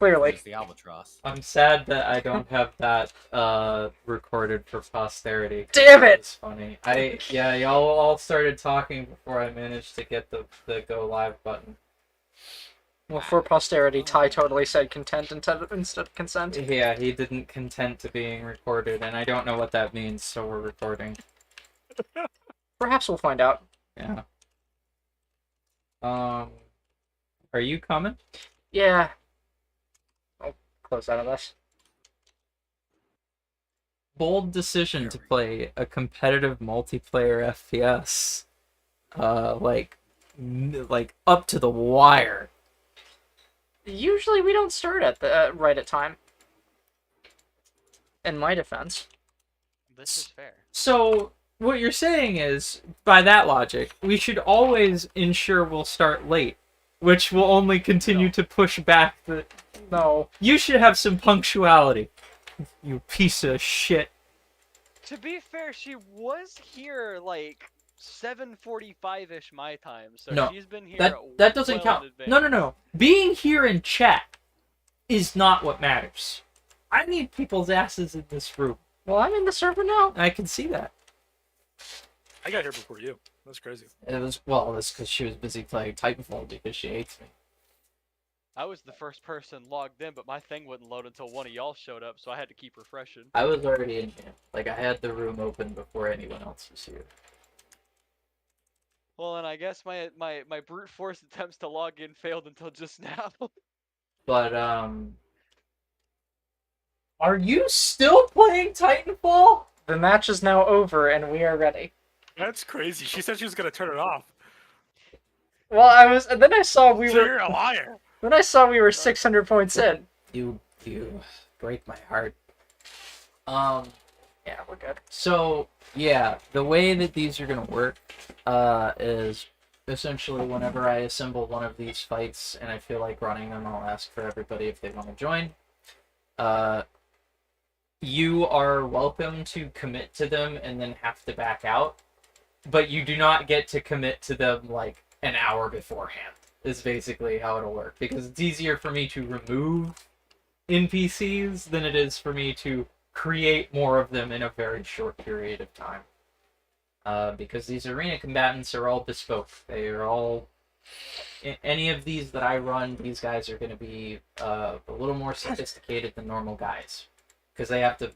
Clearly. It's the albatross. I'm sad that I don't have that recorded for posterity. Damn it! It's funny. Y'all all started talking before I managed to get the go live button. Well, for posterity, Ty totally said content instead of consent. Yeah, he didn't consent to being recorded, and I don't know what that means, so we're recording. Perhaps we'll find out. Yeah. Are you coming? Yeah. I'll close out of this. Bold decision to play a competitive multiplayer FPS. Like up to the wire. Usually we don't start at the right at time. In my defense. This is fair. So what you're saying is, by that logic, we should always ensure we'll start late, which will only continue to push back the... No. You should have some punctuality, you piece of shit. To be fair, she was here like 7:45-ish my time, so No, she's been here. That doesn't well count. in advance. No. Being here in chat is not what matters. I need people's asses in this room. Well, I'm in the server now. I can see that. I got here before you. That's crazy. It was because she was busy playing Titanfall because she hates me. I was the first person logged in, but my thing wouldn't load until one of y'all showed up, so I had to keep refreshing. I was already in here. Like, I had the room open before anyone else was here. Well, and I guess my brute force attempts to log in failed until just now. But, are you still playing Titanfall? The match is now over and we are ready. That's crazy. She said she was gonna turn it off. Well, I was, and then I saw we So were. you're a liar. Then I saw we were 600 points in. You break my heart. Yeah, we're good. So, yeah, the way that these are gonna work, is essentially whenever I assemble one of these fights and I feel like running them, I'll ask for everybody if they want to join. You are welcome to commit to them and then have to back out, but you do not get to commit to them like an hour beforehand, is basically how it'll work, because it's easier for me to remove NPCs than it is for me to create more of them in a very short period of time. Because these arena combatants are all bespoke. They are all... Any of these that I run, these guys are going to be a little more sophisticated than normal guys. Because they have to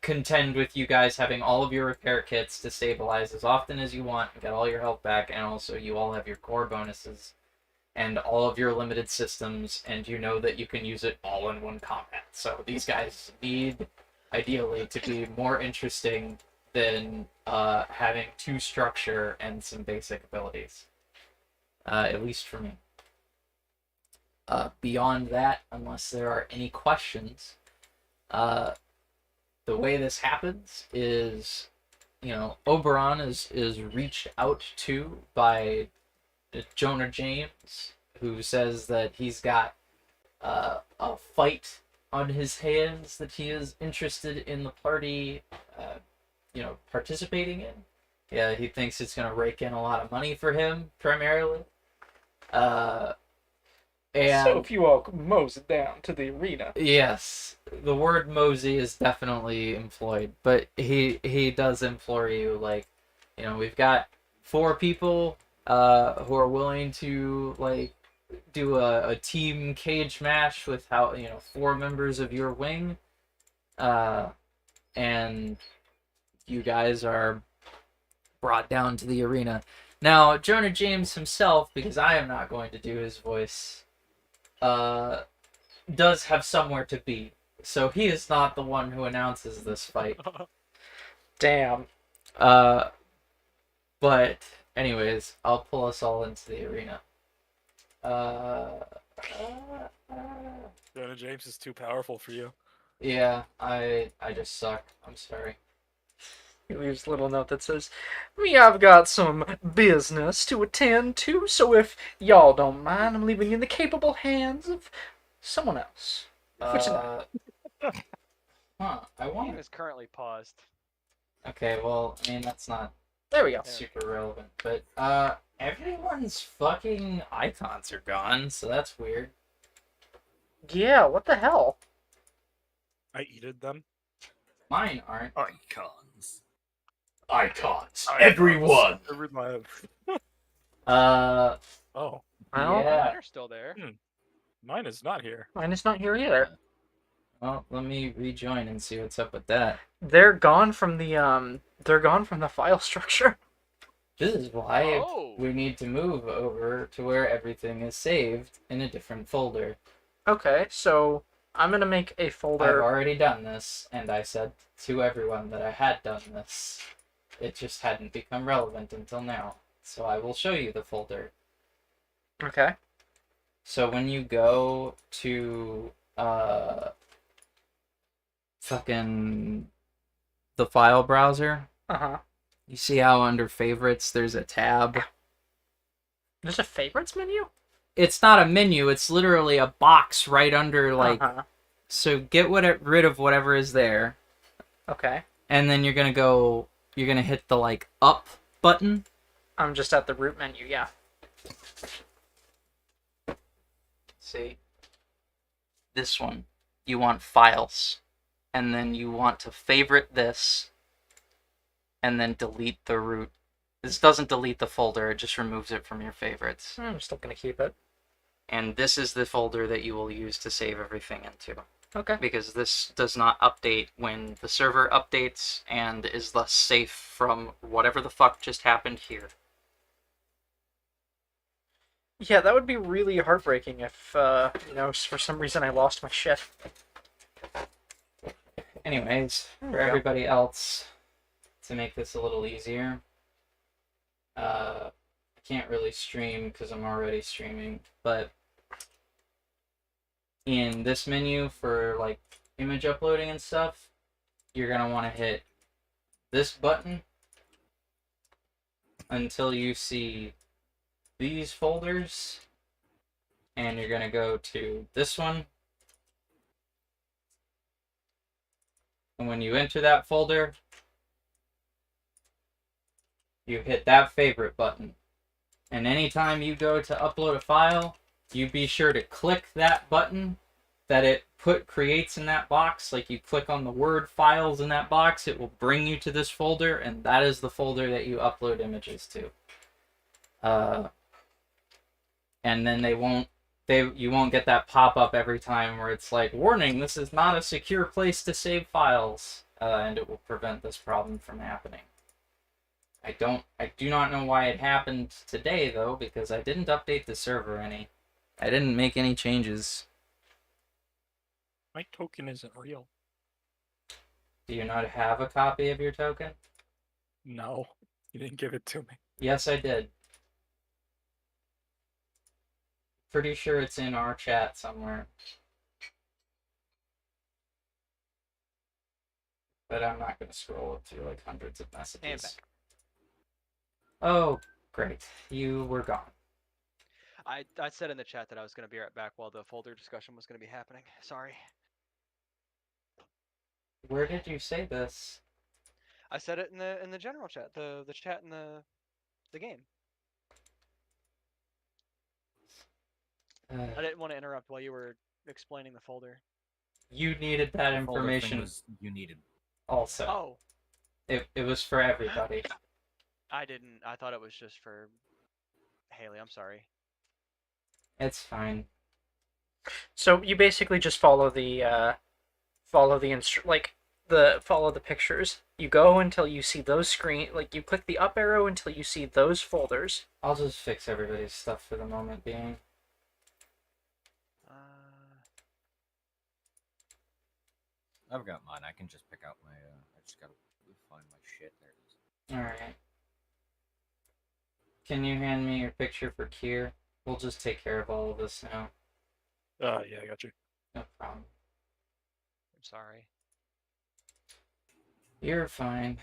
contend with you guys having all of your repair kits to stabilize as often as you want and get all your health back, and also you all have your core bonuses and all of your limited systems, and you know that you can use it all in one combat. So these guys need, ideally, to be more interesting than having 2 structure and some basic abilities. At least for me. Beyond that, unless there are any questions, the way this happens is, Oberon is reached out to by Jonah James, who says that he's got a fight on his hands that he is interested in the party, participating in. Yeah, he thinks it's going to rake in a lot of money for him, primarily. And So if you all mose it down to the arena. yes, the word mosey is definitely employed, but he does implore you, like, we've got 4 people who are willing to, like, do a team cage match with 4 members of your wing, and you guys are brought down to the arena. Now, Jonah James himself, because I am not going to do his voice, does have somewhere to be. So he is not the one who announces this fight. Damn. But anyways, I'll pull us all into the arena. Jonah James is too powerful for you. Yeah, I just suck. I'm sorry. He leaves a little note that says, "Me, I've got some business to attend to, so if y'all don't mind, I'm leaving you in the capable hands of someone else." For tonight. I Game want. is currently paused. Okay, well, I mean that's not There we go. super relevant, but everyone's fucking icons are gone, so that's weird. Yeah, what the hell? I eated them. Mine aren't. Icons. Icons. Everyone. Everyone. Uh, Oh, Well, yeah. Mine are still there. mine is not here. mine is not here either. Well, let me rejoin and see what's up with that. They're gone from the file structure. This is why Oh. we need to move over to where everything is saved in a different folder. Okay, so I'm gonna make a I've folder. already done this, and I said to everyone that I had done this. It just hadn't become relevant until now. So I will show you the folder. Okay. So when you go to fucking the file browser, Uh-huh. you see how under favorites there's a tab? There's a favorites menu? It's not a menu, it's literally a box right under Uh-huh. so get rid of whatever is there, Okay. and then you're gonna hit the up button. I'm just at the root menu, yeah. See? This one. You want files. And then you want to favorite this. And then delete the root. This doesn't delete the folder, it just removes it from your favorites. I'm still gonna keep it. And this is the folder that you will use to save everything into. Okay. Because this does not update when the server updates and is thus safe from whatever the fuck just happened here. Yeah, that would be really heartbreaking if, for some reason I lost my shit. Anyways, There for we go. everybody else, to make this a little easier, I can't really stream because I'm already streaming, but in this menu for image uploading and stuff, you're gonna want to hit this button until you see these folders, and you're gonna go to this one. And when you enter that folder, you hit that favorite button. And anytime you go to upload a file, you be sure to click that button that it creates in that box. Like you click on the word files in that box, it will bring you to this folder, and that is the folder that you upload images to. And then you won't get that pop-up every time where it's like, warning, this is not a secure place to save files, and it will prevent this problem from happening. I do not know why it happened today though, because I didn't update the server any. I didn't make any changes. My token isn't real. Do you not have a copy of your token? No, you didn't give it to me. Yes, I did. Pretty sure it's in our chat somewhere. But I'm not going to scroll up through hundreds of messages. And back. Oh, great. You were gone. I said in the chat that I was going to be right back while the folder discussion was going to be happening. Sorry. Where did you say this? I said it in the general chat, the chat in the game. I didn't want to interrupt while you were explaining the folder. You needed that The folder thing information was you needed. also. Oh, It was for everybody. I didn't. I thought it was just for Haley. I'm sorry. It's fine. So you basically just follow the follow the pictures. You go until you see those you click the up arrow until you see those folders. I'll just fix everybody's stuff for the moment being. I've got mine. I can just pick out my. I just gotta find my shit. There it is. Alright. Can you hand me your picture for Kier? We'll just take care of all of this now. Yeah, I got you. No problem. I'm sorry. You're fine.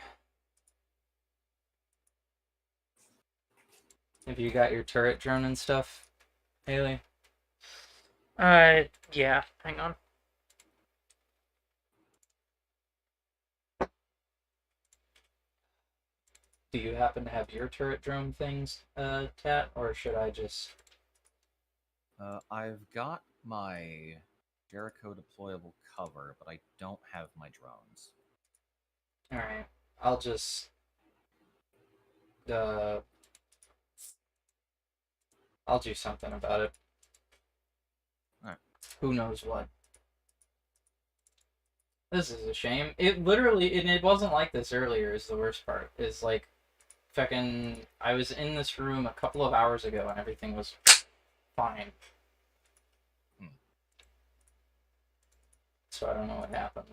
Have you got your turret drone and stuff, Haley? Yeah. Hang on. Do you happen to have your turret drone things, Tat, or should I just... I've got my Jericho deployable cover, but I don't have my drones. Alright. I'll just I'll do something about it. Alright. Who knows what. This is a shame. It literally, and it wasn't like this earlier, is the worst part. Is like, fucking, I was in this room a couple of hours ago and everything was fine. So I don't know what happened.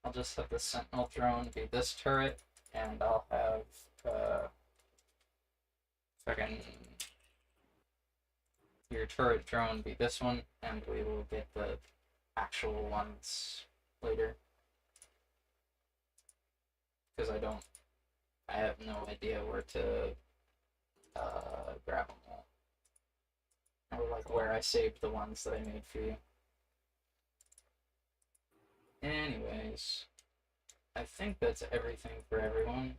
I'll just have the Sentinel drone be this turret, and I'll have, fucking, your turret drone be this one, and we will get the actual ones later. Because I have no idea where to, grab them all. Or, like, where I saved the ones that I made for you. Anyways, I think that's everything for everyone.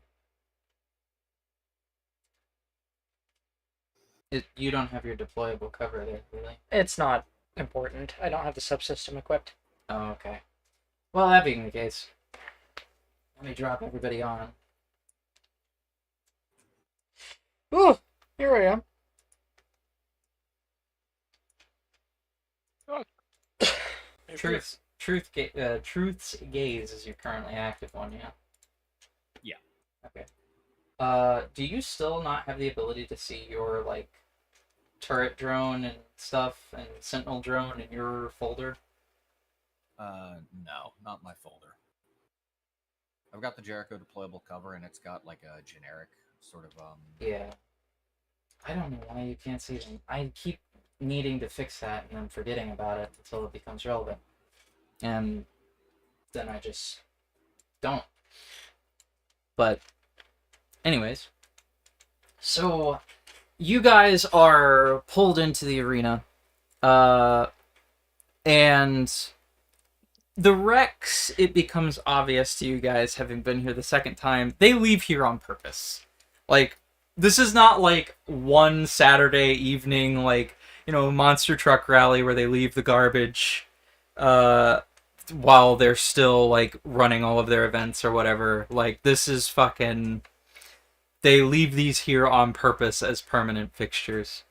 You don't have your deployable cover there, really? It's not important. I don't have the subsystem equipped. Oh, okay. Well, that being the case, let me drop everybody on. Ooh, here I am. Truth's Gaze is your currently active one, yeah? Yeah. Okay. Do you still not have the ability to see your, like, turret drone and stuff, and sentinel drone in your folder? No, not my folder. I've got the Jericho deployable cover, and it's got like a generic sort of Yeah. I don't know why you can't see them. I keep needing to fix that and then forgetting about it until it becomes relevant. And then I just don't. But, anyways. So, you guys are pulled into the arena. And the Rex, it becomes obvious to you guys, having been here the second time, they leave here on purpose. Like, this is not like one Saturday evening, like, you know, monster truck rally where they leave the garbage while they're still, like, running all of their events or whatever. Like, this is fucking... They leave these here on purpose as permanent fixtures.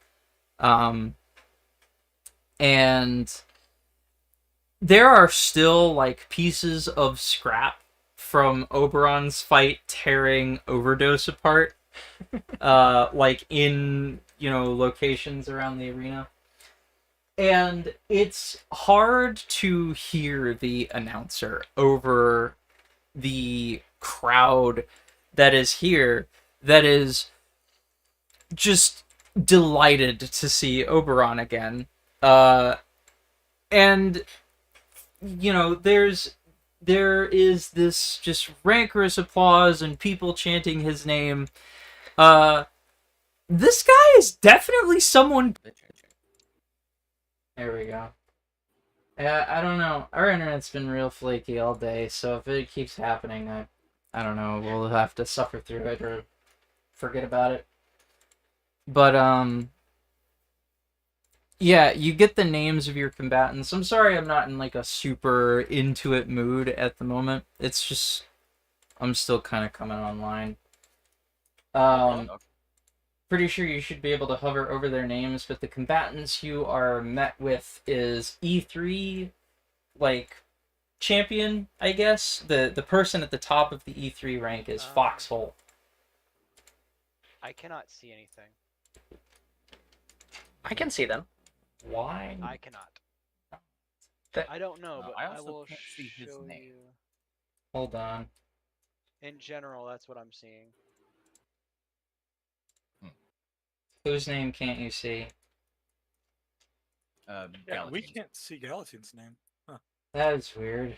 And there are still, like, pieces of scrap from Oberon's fight tearing Overdose apart. Like, in, you know, locations around the arena. And it's hard to hear the announcer over the crowd that is here, that is just delighted to see Oberon again. And, you know, there is this just rancorous applause and people chanting his name. This guy is definitely someone... There we go. Yeah, I don't know. Our internet's been real flaky all day, so if it keeps happening, I don't know, we'll have to suffer through it or forget about it. But, yeah, you get the names of your combatants. I'm sorry I'm not in, like, a super into it mood at the moment. It's just, I'm still kind of coming online. Pretty sure you should be able to hover over their names, but the combatants you are met with is E3, like, champion, I guess. The person at the top of the E3 rank is Foxhole. I cannot see anything. I can see them. Why? I cannot. That- I don't know, but I I also will can't see his show name. you. Hold on. In general, that's what I'm seeing. Whose name can't you see? Yeah, we Gallatin's. can't see Gallatin's name. That is weird.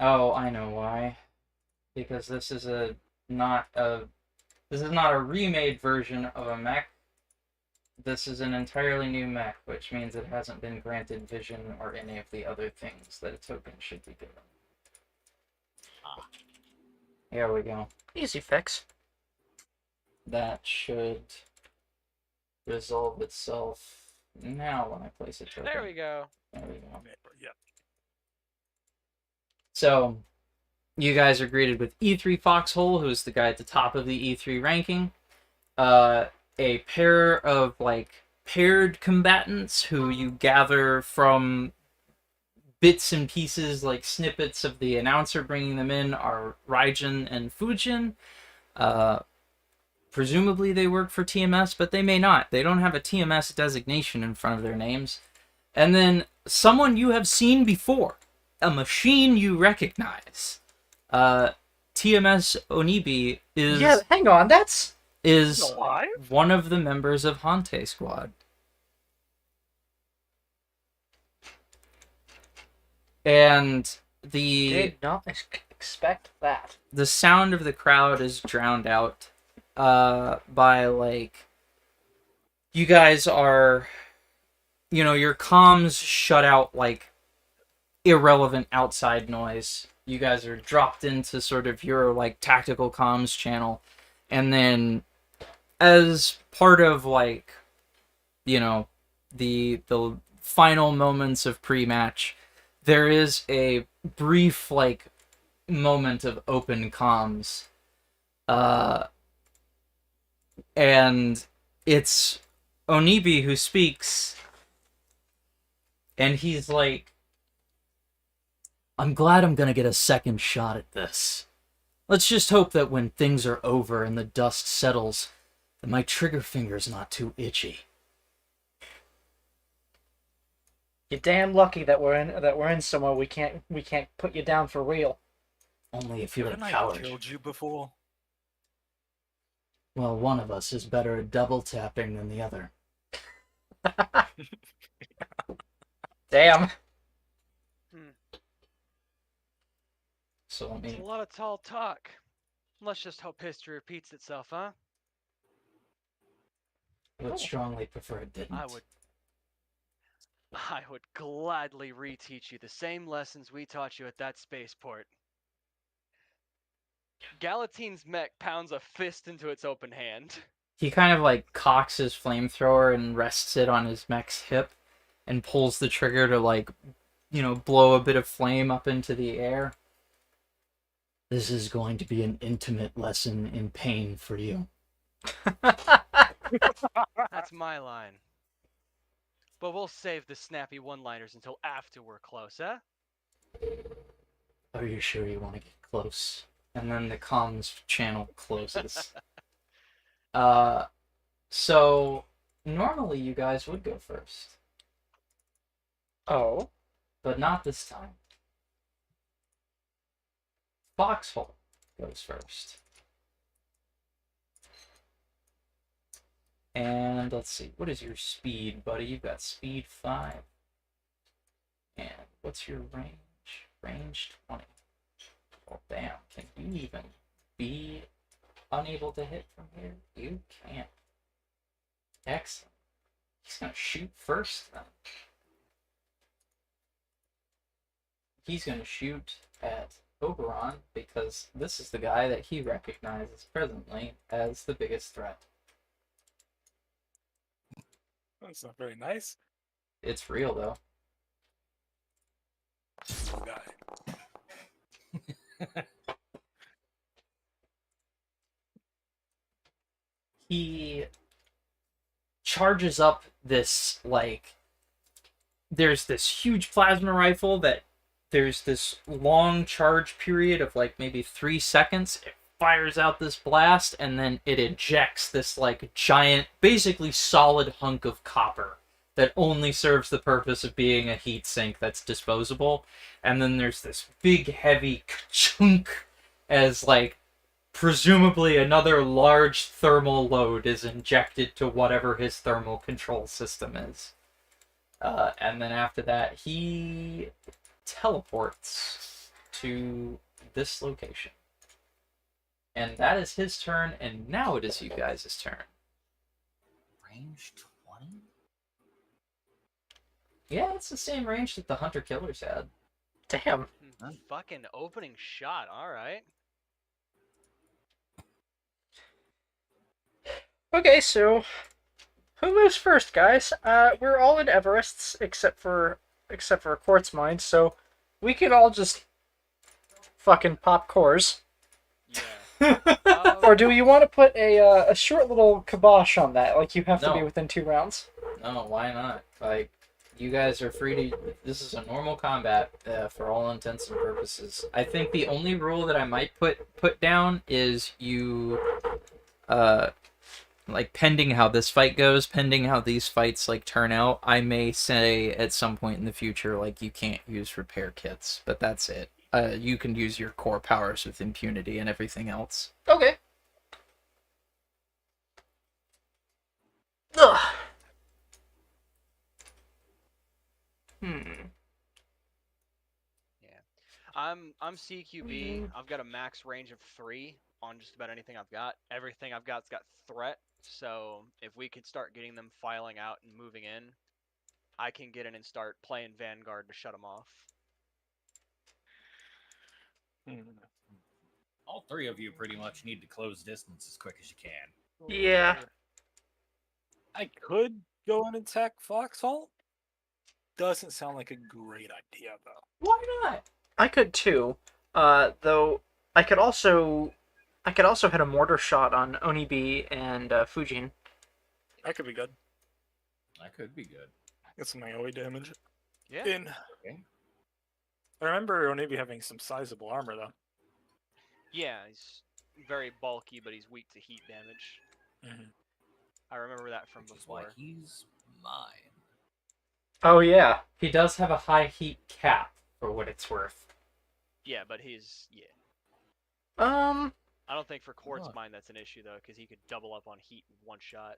Oh, I know why. Because this is not a remade version of a mech. This is an entirely new mech, which means it hasn't been granted vision or any of the other things that a token should be given. Here we go. Easy fix. That should resolve itself now when I place a token. There we go. There we go. Yeah. So, you guys are greeted with E3 Foxhole, who's the guy at the top of the E3 ranking. A pair of, paired combatants who you gather from bits and pieces, like snippets of the announcer bringing them in, are Raijin and Fujin. Presumably they work for TMS, but they may not. They don't have a TMS designation in front of their names. And then someone you have seen before. A machine you recognize. TMS Onibi is... Yeah, hang on, that's... is Alive? one of the members of Hante Squad. And Did not expect that. the sound of the crowd is drowned out by, you guys are, your comms shut out, irrelevant outside noise. You guys are dropped into sort of your, tactical comms channel. And then, as part of, the final moments of pre-match, there is a brief, moment of open comms. And it's Onibi who speaks, and he's like, I'm glad I'm gonna get a second shot at this. Let's just hope that when things are over and the dust settles, that my trigger finger's not too itchy. You're damn lucky that we're in somewhere we can't put you down for real. Only if you're a Haven't I coward. killed you before? Well, one of us is better at double tapping than the other. Damn. So let It's me... a lot of tall talk. Let's just hope history repeats itself, huh? I would strongly prefer it didn't. I would gladly reteach you the same lessons we taught you at that spaceport. Galatine's mech pounds a fist into its open hand. He kind of cocks his flamethrower and rests it on his mech's hip and pulls the trigger to blow a bit of flame up into the air. This is going to be an intimate lesson in pain for you. That's my line. But we'll save the snappy one-liners until after we're close, huh? Are you sure you want to get close? And then the comms channel closes. So normally you guys would go first, Oh. but not this time. Foxhole goes first. And let's see, what is your speed, buddy? You've got speed 5. And what's your range? Range 20. Well, damn, can you even be unable to hit from here? You can't. Excellent. He's gonna shoot first then. He's gonna shoot at Oberon because this is the guy that he recognizes presently as the biggest threat. That's not very nice. It's real though. Little guy. He charges up this, there's this huge plasma rifle that there's this long charge period of maybe 3 seconds. It fires out this blast and then it ejects this giant, basically solid hunk of copper that only serves the purpose of being a heat sink that's disposable. And then there's this big heavy chunk as presumably another large thermal load is injected to whatever his thermal control system is. And then after that, he teleports to this location. And that is his turn, and now it is you guys' turn. Range 20? Yeah, it's the same range that the hunter-killers had. Damn. Fucking opening shot. All right. Okay, so who moves first, guys? We're all in Everest's except for Quartz Mine, so we can all just fucking pop cores. Yeah. Or do you want to put a short little kibosh on that? Like you have to be No. within 2 rounds. No, why not? Like, you guys are free to... This is a normal combat for all intents and purposes. I think the only rule that I might put down is you... like, pending how this fight goes, pending how these fights, like, turn out, I may say at some point in the future, like, you can't use repair kits. But that's it. You can use your core powers with impunity and everything else. Okay. Ugh. I'm CQB. I've got a max range of 3 on just about anything I've got. Everything I've got's got threat. So if we could start getting them filing out and moving in, I can get in and start playing Vanguard to shut them off. All 3 of you pretty much need to close distance as quick as you can. Yeah. I could go and attack Foxhole. Doesn't sound like a great idea, though. Why not? I could too. Though I could also hit a mortar shot on Onibi and Fujin. That could be good. That could be good. Get some AoE damage. Yeah. Okay. I remember Onibi having some sizable armor, though. Yeah, he's very bulky, but he's weak to heat damage. Mm-hmm. I remember that from Which is why before. he's mine. Oh yeah. He does have a high heat cap, for what it's worth. Yeah, but he's Um. I don't think for Quartz What? Mine that's an issue though, because he could double up on heat in one shot.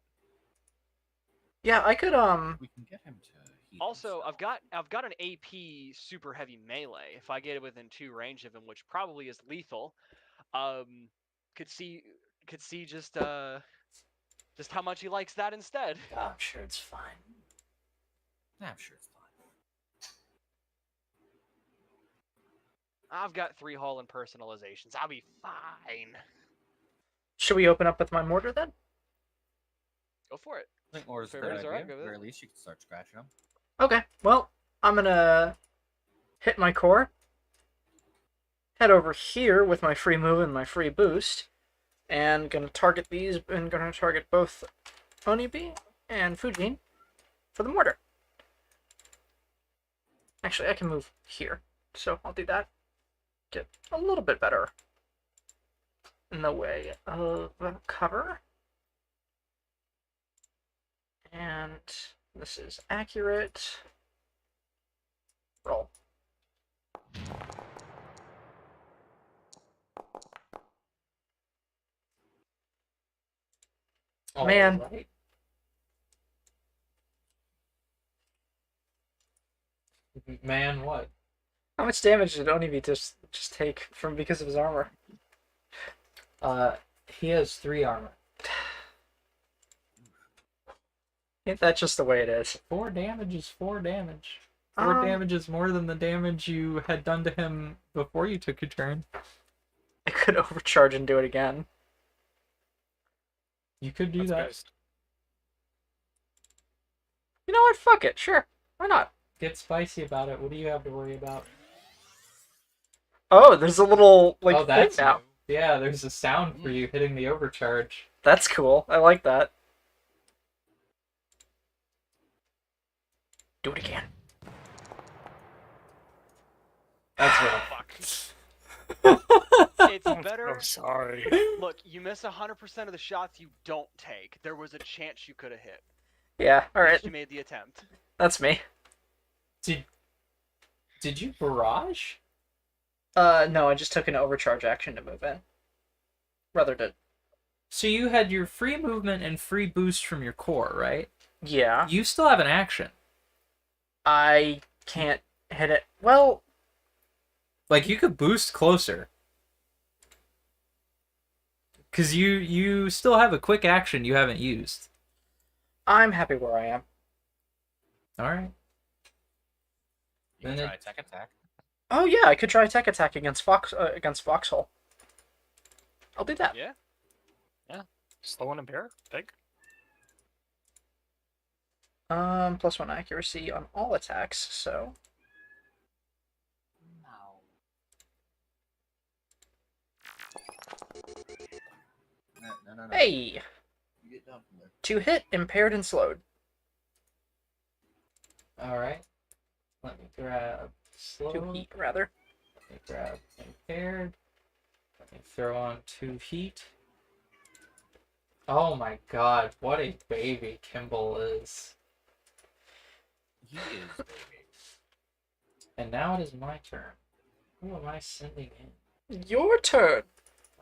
Yeah, I could We can get him to heat Also, himself. I've got an AP super heavy melee. If I get it within 2 range of him, which probably is lethal, could see just how much he likes that instead. I'm sure it's fine. I'm sure it's fine. I've got 3 Hall and personalizations. I'll be fine. Should we open up with my mortar then? Go for it. I think more is a Fair good is idea. alright, At go the with very it. least, you can start scratching them. Okay. Well, I'm gonna hit my core. Head over here with my free move and my free boost, and gonna target these. And gonna target both Onibi and Fujin for the mortar. Actually, I can move here, so I'll do that. Get a little bit better in the way of cover. And this is accurate. Roll. Man. Alright. Man, what? How much damage did Onibi just take from because of his armor? He has 3 armor. Ain't that just the way it is? 4 damage is 4 damage. 4 damage is more than the damage you had done to him before you took your turn. I could overcharge and do it again. You could do That's that. based. You know what? Fuck it. Sure. Why not? Get spicy about it. What do you have to worry about? Oh, there's a little like oh, thing that's now. new. Yeah, there's a sound for you hitting the overcharge. That's cool. I like that. Do it again. That's right. Fuck. It's I'm better. so sorry. Look, you miss 100% of the shots you don't take. There was a chance you could have hit. Yeah. All At right. least you made the attempt. That's me. Did you barrage? No, I just took an overcharge action to move in. Rather did. So you had your free movement and free boost from your core, right? Yeah. You still have an action. I can't hit it. Well, Like, you could boost closer. Because you still have a quick action you haven't used. I'm happy where I am. Alright. You can Then try tech attack. Oh yeah, I could try tech attack against Foxhole. I'll do that. Yeah. Slow and impair. Big. +1 accuracy on all attacks, so No. hey, You get down from there. 2 hit, impaired and slowed. Alright. Let me grab 2 slow. heat rather. Let me grab impaired. Let me throw on 2 heat. Oh my god, what a baby Kimball is. He is baby. And now it is my turn. Who am I sending in? Your turn.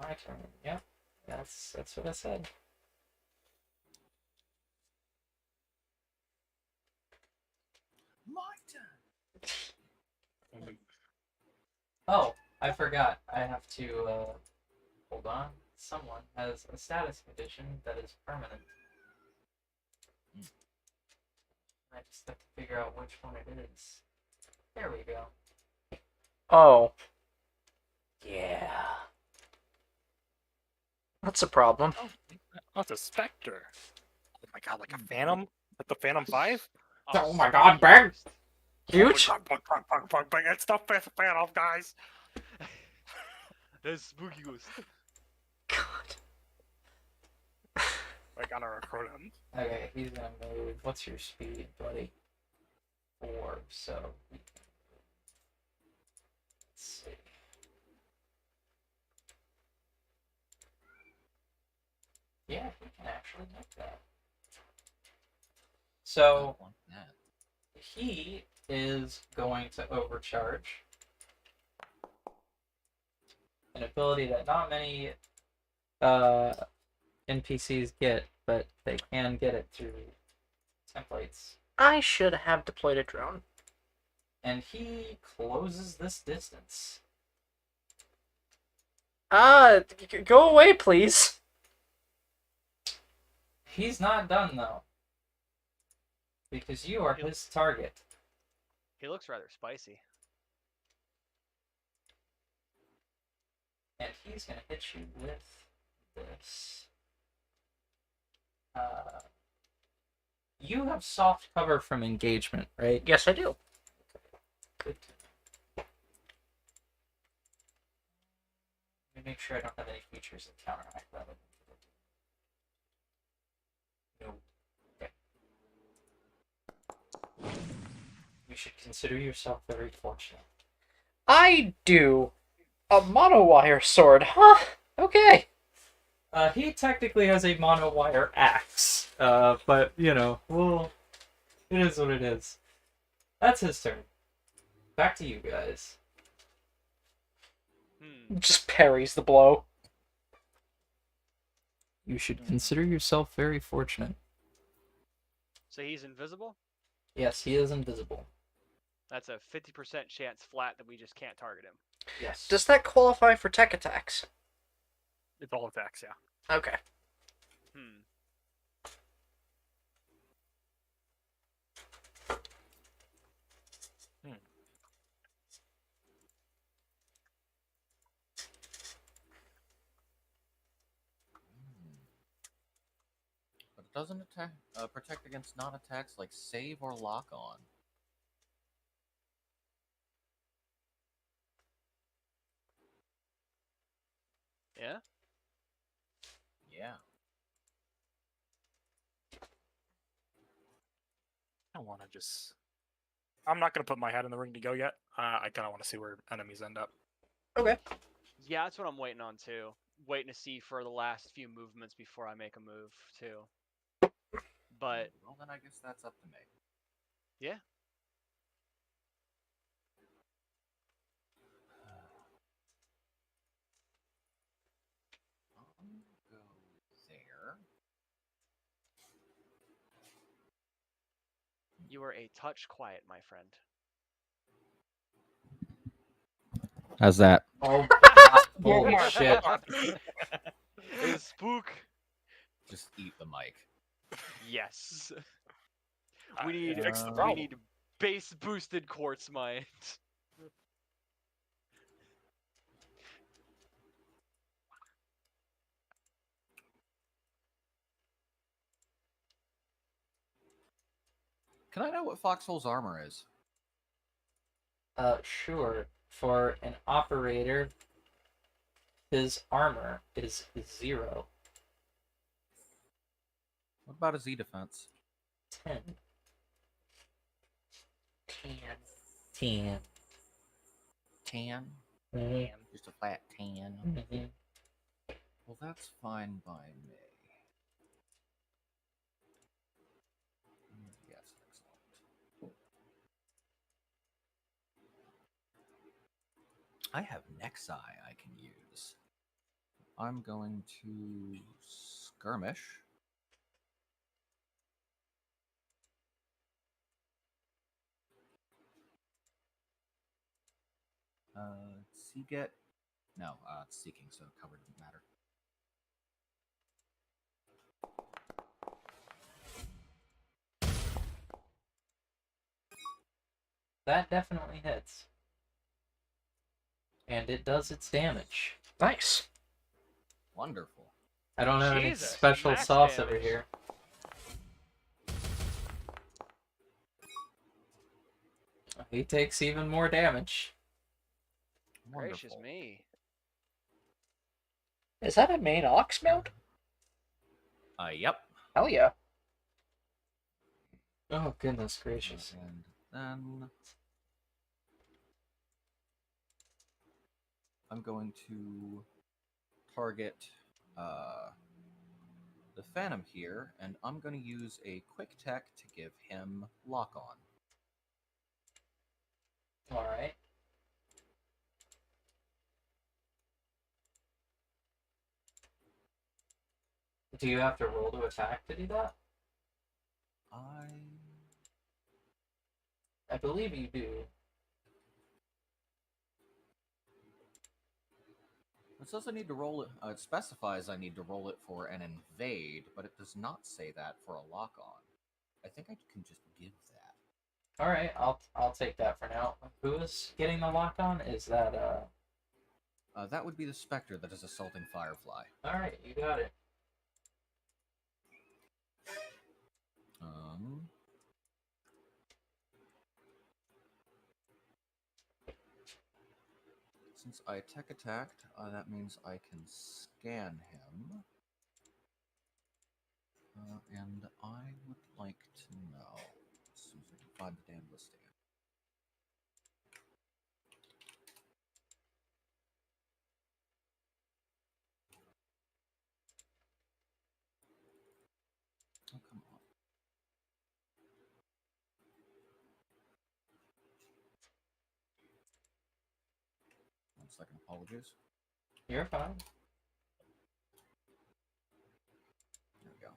My turn. Yep. That's what I said. My turn. Oh, I forgot. I have to hold on. Someone has a status condition that is permanent. I just have to figure out which one it is. There we go. Oh. Yeah. That's a problem. Oh, it's a specter. Oh my god, like a phantom? Like the Phantom 5? Oh my god, Brad! Huge? Oh my god, bang. It's the fifth Phantom, guys! That's spooky ghost. God. I gotta recruit him. Okay, he's gonna move. What's your speed, buddy? 4, so... Let's see. Yeah, he can actually make that. So, I want that. he is going to overcharge. An ability that not many NPCs get, but they can get it through templates. I should have deployed a drone. And he closes this distance. Go away, please. He's not done, though. Because you are his target. He looks rather spicy. And he's going to hit you with this. You have soft cover from engagement, right? Yes, I do. Good. Let me make sure I don't have any features that counteract that. No. Okay. You should consider yourself very fortunate. I do. A monowire sword, huh? Okay. He technically has a monowire axe, but, you know, well, it is what it is. That's his turn. Back to you guys. Just parries the blow. You should consider yourself very fortunate. So he's invisible? Yes, he is invisible. That's a 50% chance flat that we just can't target him. Yes. Does that qualify for tech attacks? It's all attacks, yeah. Okay. But it doesn't attack, protect against non-attacks like save or lock on. Yeah? Yeah. I want to just... I'm not going to put my head in the ring to go yet. I kind of want to see where enemies end up. Okay. Yeah, that's what I'm waiting on too. Waiting to see for the last few movements before I make a move too. But Well, then I guess that's up to me. yeah, I'll go there. you are a touch quiet, my friend. How's that? Oh, Oh holy my shit. God. Is spook? Just eat the mic. Yes. I We need fixed the we problem. need base boosted quartz mine. Can I know what Foxhole's armor is? Sure. For an operator, his armor is 0. What about his E defense? 10. 10. 10. 10? Mhm. Just a flat 10. Mhm. Well, that's fine by me. Yes, excellent. I have Nexi I can use. I'm going to skirmish. Seagate? No, it's seeking, so cover doesn't matter. That definitely hits. And it does its damage. Nice. Wonderful. I don't have any Jesus, special max sauce damage. over here. He takes even more damage. Gracious Wonderful. me. Is that a main ox mount? Yep. Hell yeah. Oh, goodness gracious. And then I'm going to target the Phantom here, and I'm going to use a quick tech to give him lock on. Alright. Do you have to roll to attack to do that? I believe you do. It says I need to roll it. It specifies I need to roll it for an invade, but it does not say that for a lock on. I think I can just give that. Alright, I'll take that for now. Who is getting the lock on? Is that That would be the Spectre that is assaulting Firefly. Alright, you got it. Since I tech attacked, that means I can scan him. And I would like to know, as soon as I can find the damn listing. Oh, come on. 1 second, apologies. You're fine. There we go.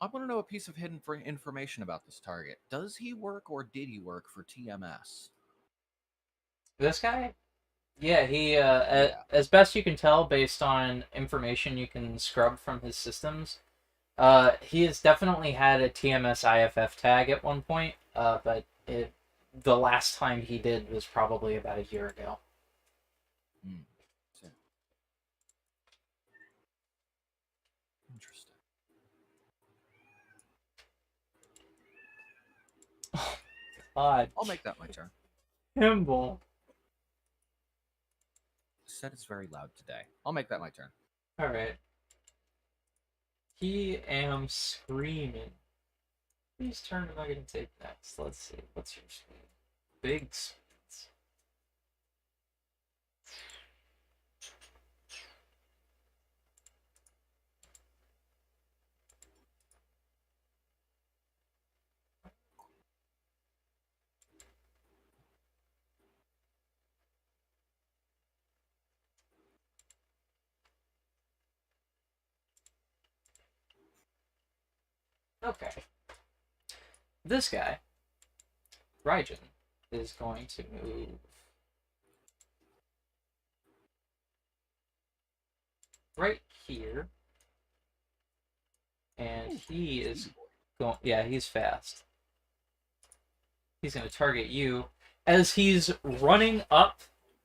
I want to know a piece of hidden information about this target. Does he work or did he work for TMS? This guy? Yeah, he, Yeah. as best you can tell based on information you can scrub from his systems, he has definitely had a TMS IFF tag at one point, but the last time he did was probably about a year ago. So, interesting. God. I'll make that my turn. Kimball. The set is very loud today. I'll make that my turn. Alright. He am screaming. Whose turn am I going to take next? Let's see. What's your speed? Big speeds. Okay. This guy, Raijin, is going to move right here. And he is going... Yeah, he's fast. He's going to target you. As he's running up,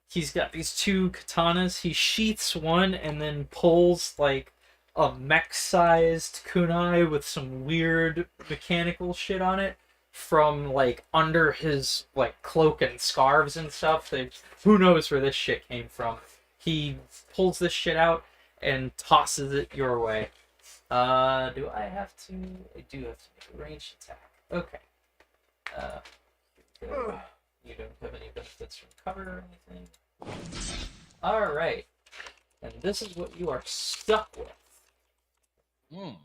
he's got these two katanas. He sheaths one and then pulls, like, a mech-sized kunai with some weird mechanical shit on it from, like, under his, like, cloak and scarves and stuff. Who knows where this shit came from. He pulls this shit out and tosses it your way. Do I have to... I do have to make a ranged attack. Okay. You don't have any benefits from cover or anything. Alright. And this is what you are stuck with. Hmm.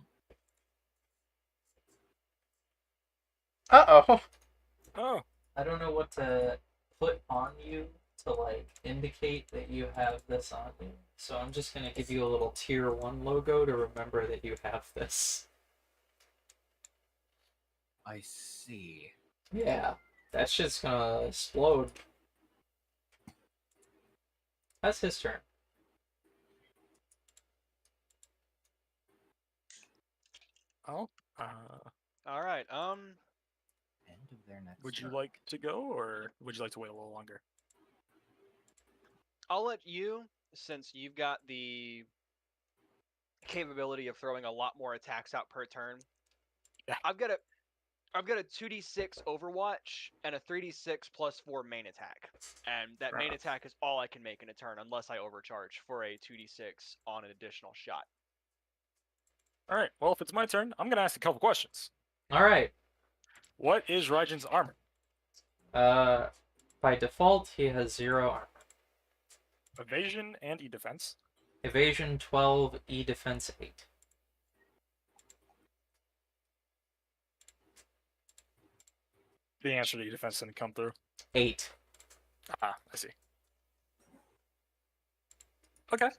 Uh-oh. Oh, I don't know what to put on you to, like, indicate that you have this on you. So I'm just going to give you a little tier 1 logo to remember that you have this. I see. Yeah. That shit's gonna explode. That's his turn. oh. All right. End of their next Would you turn. like to go, or would you like to wait a little longer? I'll let you, since you've got the capability of throwing a lot more attacks out per turn. Yeah. I've got a 2d6 Overwatch and a 3d6 plus 4 main attack. And that Fair main enough. attack is all I can make in a turn unless I overcharge for a 2d6 on an additional shot. All right. Well, if it's my turn, I'm gonna ask a couple questions. Alright. What is Raijin's armor? By default, he has 0 armor. Evasion and E-defense. Evasion 12, E defense 8. The answer to E-defense didn't come through. 8. Ah, I see. Okay.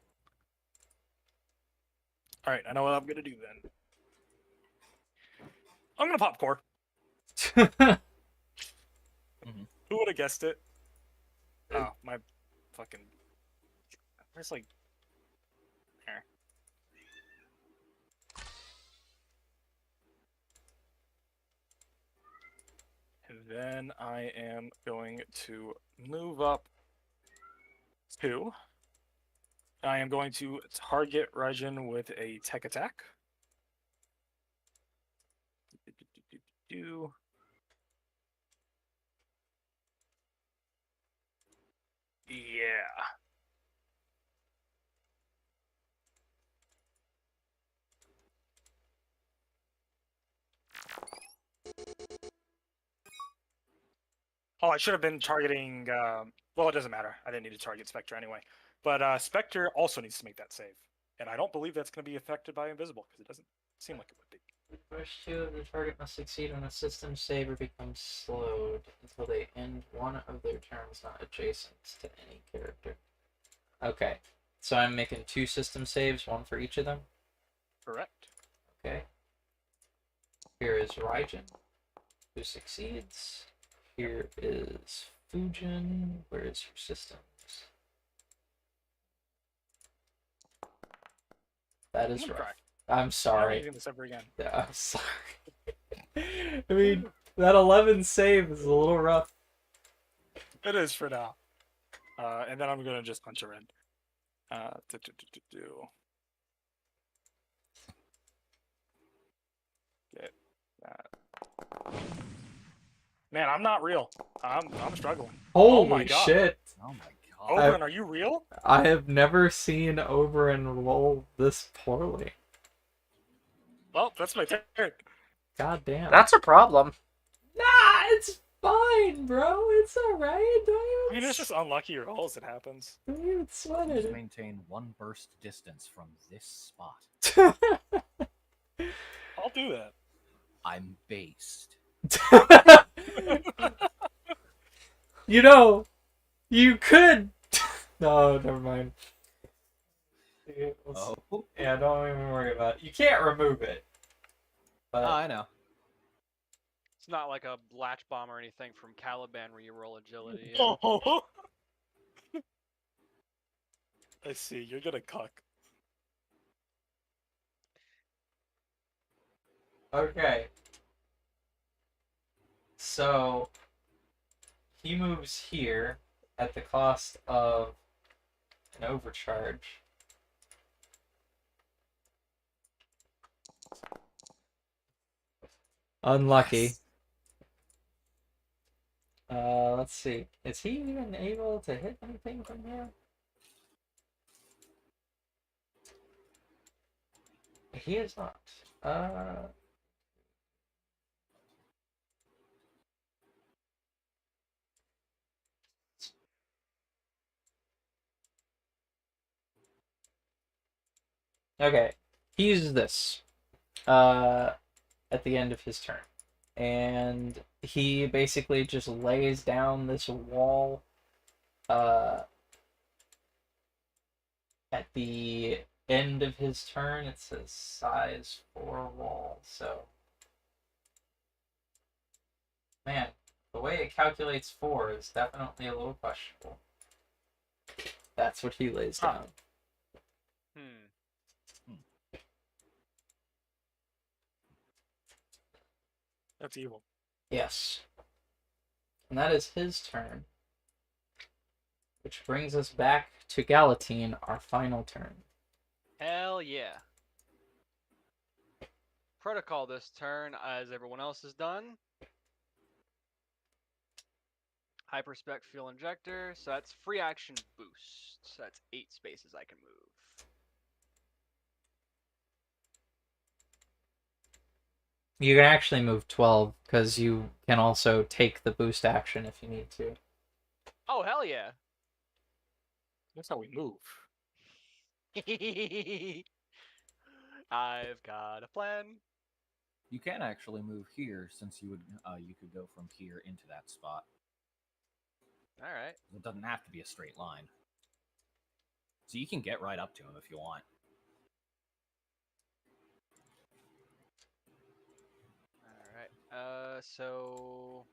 All right, I know what I'm gonna do then. I'm gonna pop core. Who would have guessed it? Oh, my fucking. Where's like. There. And then I am going to move up 2. I am going to target Raijin with a tech attack. Yeah. Oh, I should have been targeting. Well, it doesn't matter. I didn't need to target Spectre anyway. But Spectre also needs to make that save. And I don't believe that's going to be affected by Invisible, because it doesn't seem like it would be. First 2 of the target must succeed on a system save or become slowed until they end one of their turns not adjacent to any character. Okay. So I'm making 2 system saves, 1 for each of them. Correct. Okay. Here is Raijin, who succeeds. Here is Fujin. Where is your systems? That is I'm gonna rough. cry. I'm I'm not sorry. using this ever again. Yeah, I'm sorry. I mean, that 11 save is a little rough. It is for now. And then I'm going to just punch her in. Get that. Man, I'm not real. I'm struggling. Holy my God. shit. Oh my god. Oberon, are you real? I have never seen Oberyn roll this poorly. Well, that's my turn. God damn. That's a problem. Nah, it's fine, bro. It's alright. I mean, it's just unlucky rolls. It happens. Don't even sweat Please it. maintain 1 burst distance from this spot. I'll do that. I'm based. You know, you could. No, never mind. Oh. Yeah, don't even worry about it. You can't remove it. But I know. It's not like a latch bomb or anything from Caliban where you roll agility. Oh. I see. You're gonna cuck. okay. So he moves here at the cost of an overcharge. Unlucky. Yes. Let's see. Is he even able to hit anything from here? He is not. Okay. He uses this at the end of his turn. And he basically just lays down this wall at the end of his turn. It says size 4 wall, so man, the way it calculates 4 is definitely a little questionable. That's what he lays down. That's evil. Yes. And that is his turn. Which brings us back to Galatine, our final turn. Hell yeah. Protocol this turn, as everyone else has done. Hyperspec fuel injector, so that's free action boost. So that's 8 spaces I can move. You can actually move 12, because you can also take the boost action if you need to. Oh, hell yeah. That's how we move. I've got a plan. You can actually move here, since you could go from here into that spot. Alright. It doesn't have to be a straight line. So you can get right up to him if you want. Alright. So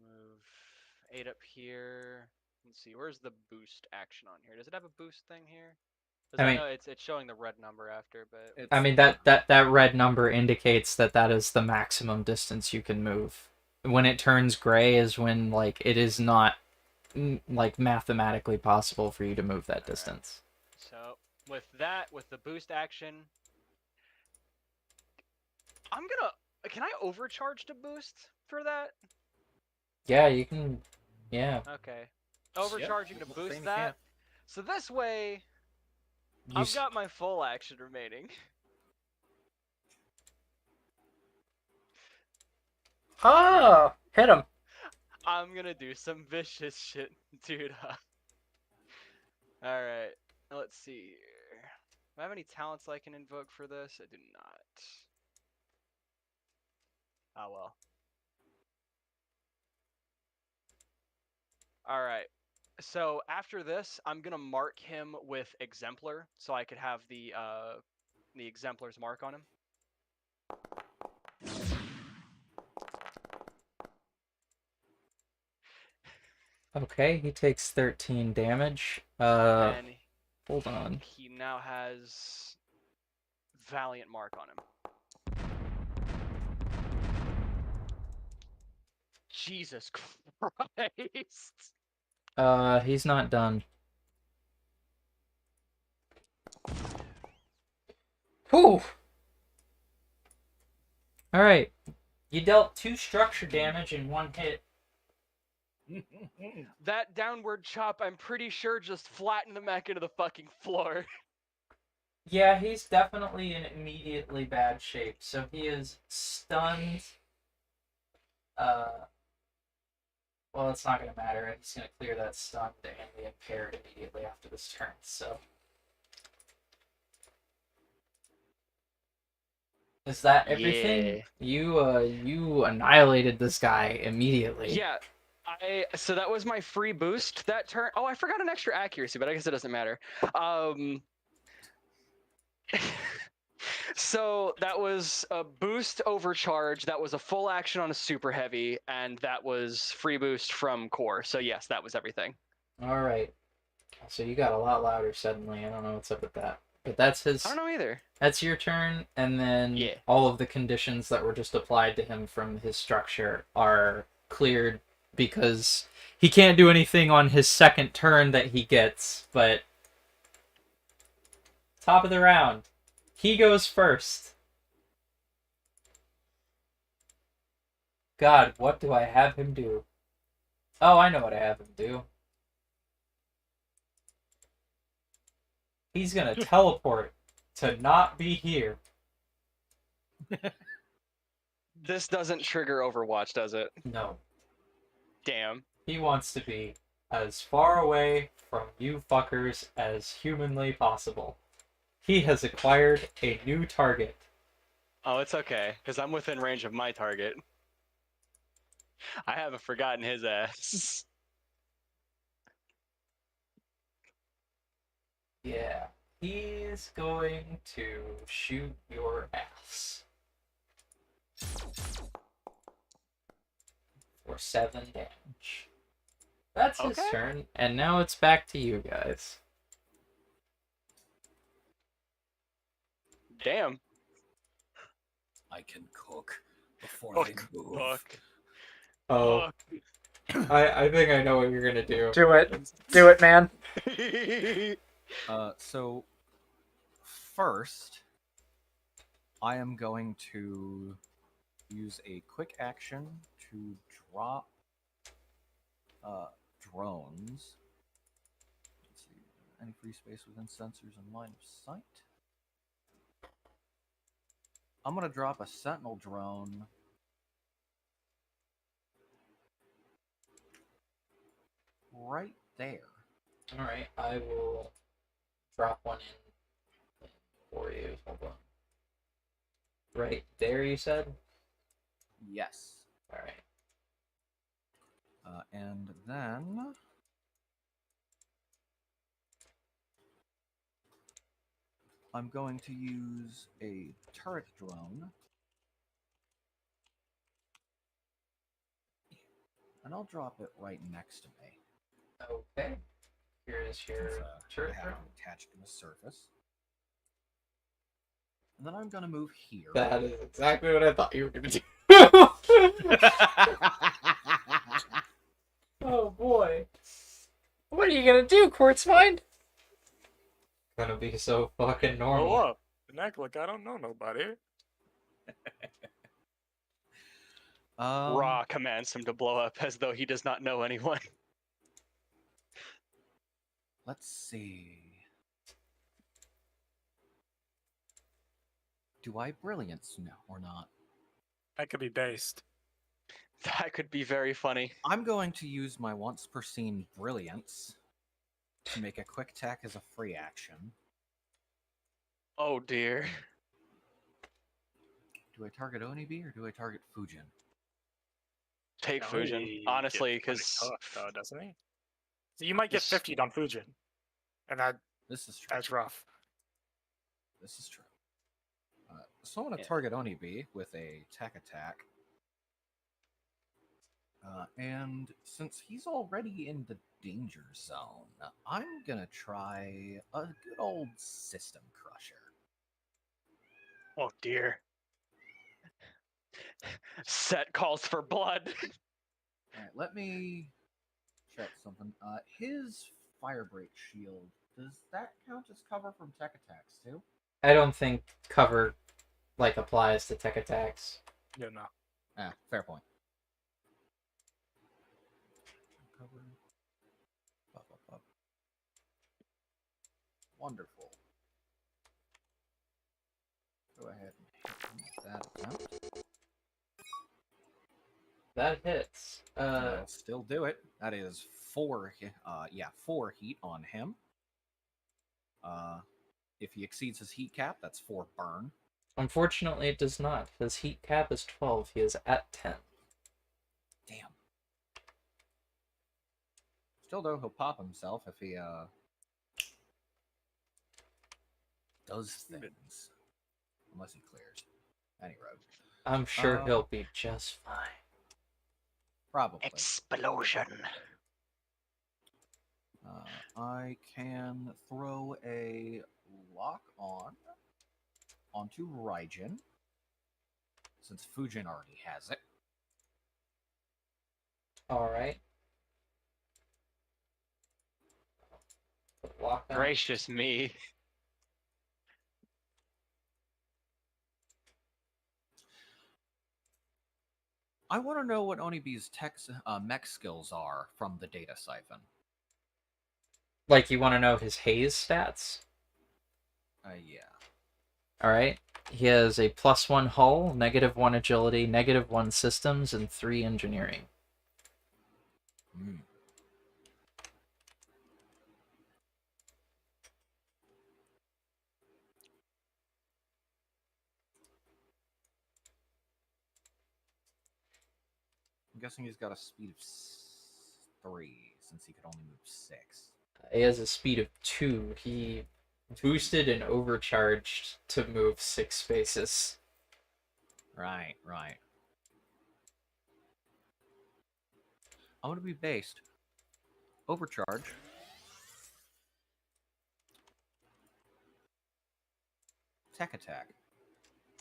move 8 up here. Let's see, where's the boost action on here? Does it have a boost thing here? Because I I mean- know it's showing the red number after, but I mean, that red number indicates that is the maximum distance you can move. When it turns gray is when, like, it is not, like, mathematically possible for you to move that distance. so with that, with the boost action, can I overcharge to boost for that? Yeah, you can, yeah. Okay. Overcharging to Same boost you that. can. So this way, You I've got my full action remaining. Ah, hit him. I'm gonna do some vicious shit, dude. Alright, let's see here. Do I have any talents I can invoke for this? I do not. Oh well. Alright. So after this, I'm gonna mark him with Exemplar, so I could have the Exemplar's mark on him. Okay, he takes 13 damage. And Hold on. he now has Valiant mark on him. Jesus Christ. He's not done. Whew. Alright. You dealt 2 structure damage in 1 hit. That downward chop, I'm pretty sure, just flattened him back into the fucking floor. Yeah, he's definitely in immediately bad shape. So he is stunned. Well, it's not going to matter. He's going to clear that stunned and the impaired immediately after this turn. So, is that everything? Yeah. You annihilated this guy immediately. Yeah. So that was my free boost that turn. Oh, I forgot an extra accuracy, but I guess it doesn't matter. So that was a boost overcharge, that was a full action on a super heavy, and that was free boost from core. So yes, that was everything. All right. So you got a lot louder suddenly. I don't know what's up with that. But that's I his. don't know either. That's your turn, and then Yeah. all of the conditions that were just applied to him from his structure are cleared because he can't do anything on his second turn that he gets. But top of the round, he goes first. God, what do I have him do? Oh, I know what I have him do. He's gonna teleport to not be here. This doesn't trigger Overwatch, does it? No. Damn. He wants to be as far away from you fuckers as humanly possible. He has acquired a new target. Oh, it's okay, because I'm within range of my target. I haven't forgotten his ass. Yeah. He's going to shoot your ass. For 7 damage. That's his Okay. turn, and now it's back to you guys. Damn. I can cook before Fuck. they move. Fuck. Oh, I think I know what you're gonna do. Do it. Do it, man. So first, I am going to use a quick action to drop drones. Let's see, any free space within sensors and line of sight. I'm gonna drop a sentinel drone right there. Alright, I will drop one in for you. Hold on. Right there, you said? Yes. Alright. And then I'm going to use a turret drone, and I'll drop it right next to me. Okay. Here is your Since, turret I have drone. it attached to the surface. And then I'm going to move here. That is exactly what I thought you were gonna do. Oh boy. What are you gonna do, Quartz Mind? Gonna be so fucking Grow normal. up and act like I don't know nobody. Ra commands him to blow up as though he does not know anyone. Let's see. Do I brilliance no or not? That could be based. That could be very funny. I'm going to use my once per scene brilliance to make a quick attack as a free action. Oh dear. Do I target Onibi or do I target Fujin? Take Now, Fujin, he honestly, gets pretty because tough, though, doesn't he? So you might get This- 50 on Fujin, and This is true. that's rough. This is true. So I'm going to Yeah. target Onibi with a tech attack. And since he's already in the danger zone, I'm going to try a good old System Crusher. oh dear. Set calls for blood. Alright, let me check something. His Firebreak shield, does that count as cover from tech attacks too? I don't think cover like applies to tech attacks. Yeah, no. Fair point. Cover. Up. Wonderful. Go ahead and hit him with that attempt. That hits. I'll still do it. That is 4 heat on him. If he exceeds his heat cap, that's 4 burn. Unfortunately, it does not. His heat cap is 12. He is at 10. Damn. Still though, he'll pop himself if he does things. Unless he clears any road. I'm sure he'll be just fine. Probably. Explosion. I can throw a lock onto Raijin, since Fujin already has it. Alright. Lock on. Gracious me. I want to know what Onibi's mech skills are from the data siphon. Like, you want to know his haze stats? Yeah. Alright. He has a +1 hull, -1 agility, -1 systems, and 3 engineering. Hmm. I'm guessing he's got a speed of 3, since he could only move 6. He has a speed of 2. He boosted and overcharged to move 6 spaces. Right. I'm going to be based. Overcharge. Tech attack.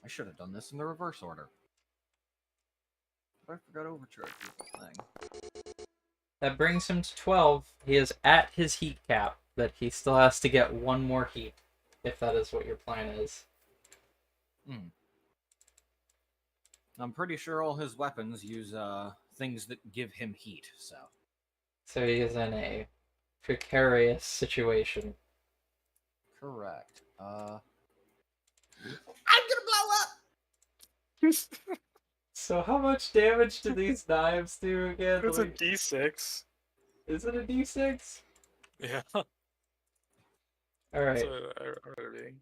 I should have done this in the reverse order. But I forgot overcharge was the thing. That brings him to 12. He is at his heat cap, but he still has to get 1 more heat, if that is what your plan is. I'm pretty sure all his weapons use things that give him heat, so. So he is in a precarious situation. Correct. I'm gonna blow up! So how much damage do these knives do again? It's a D6. Is it a D6? Yeah. Alright. That's what I remember reading.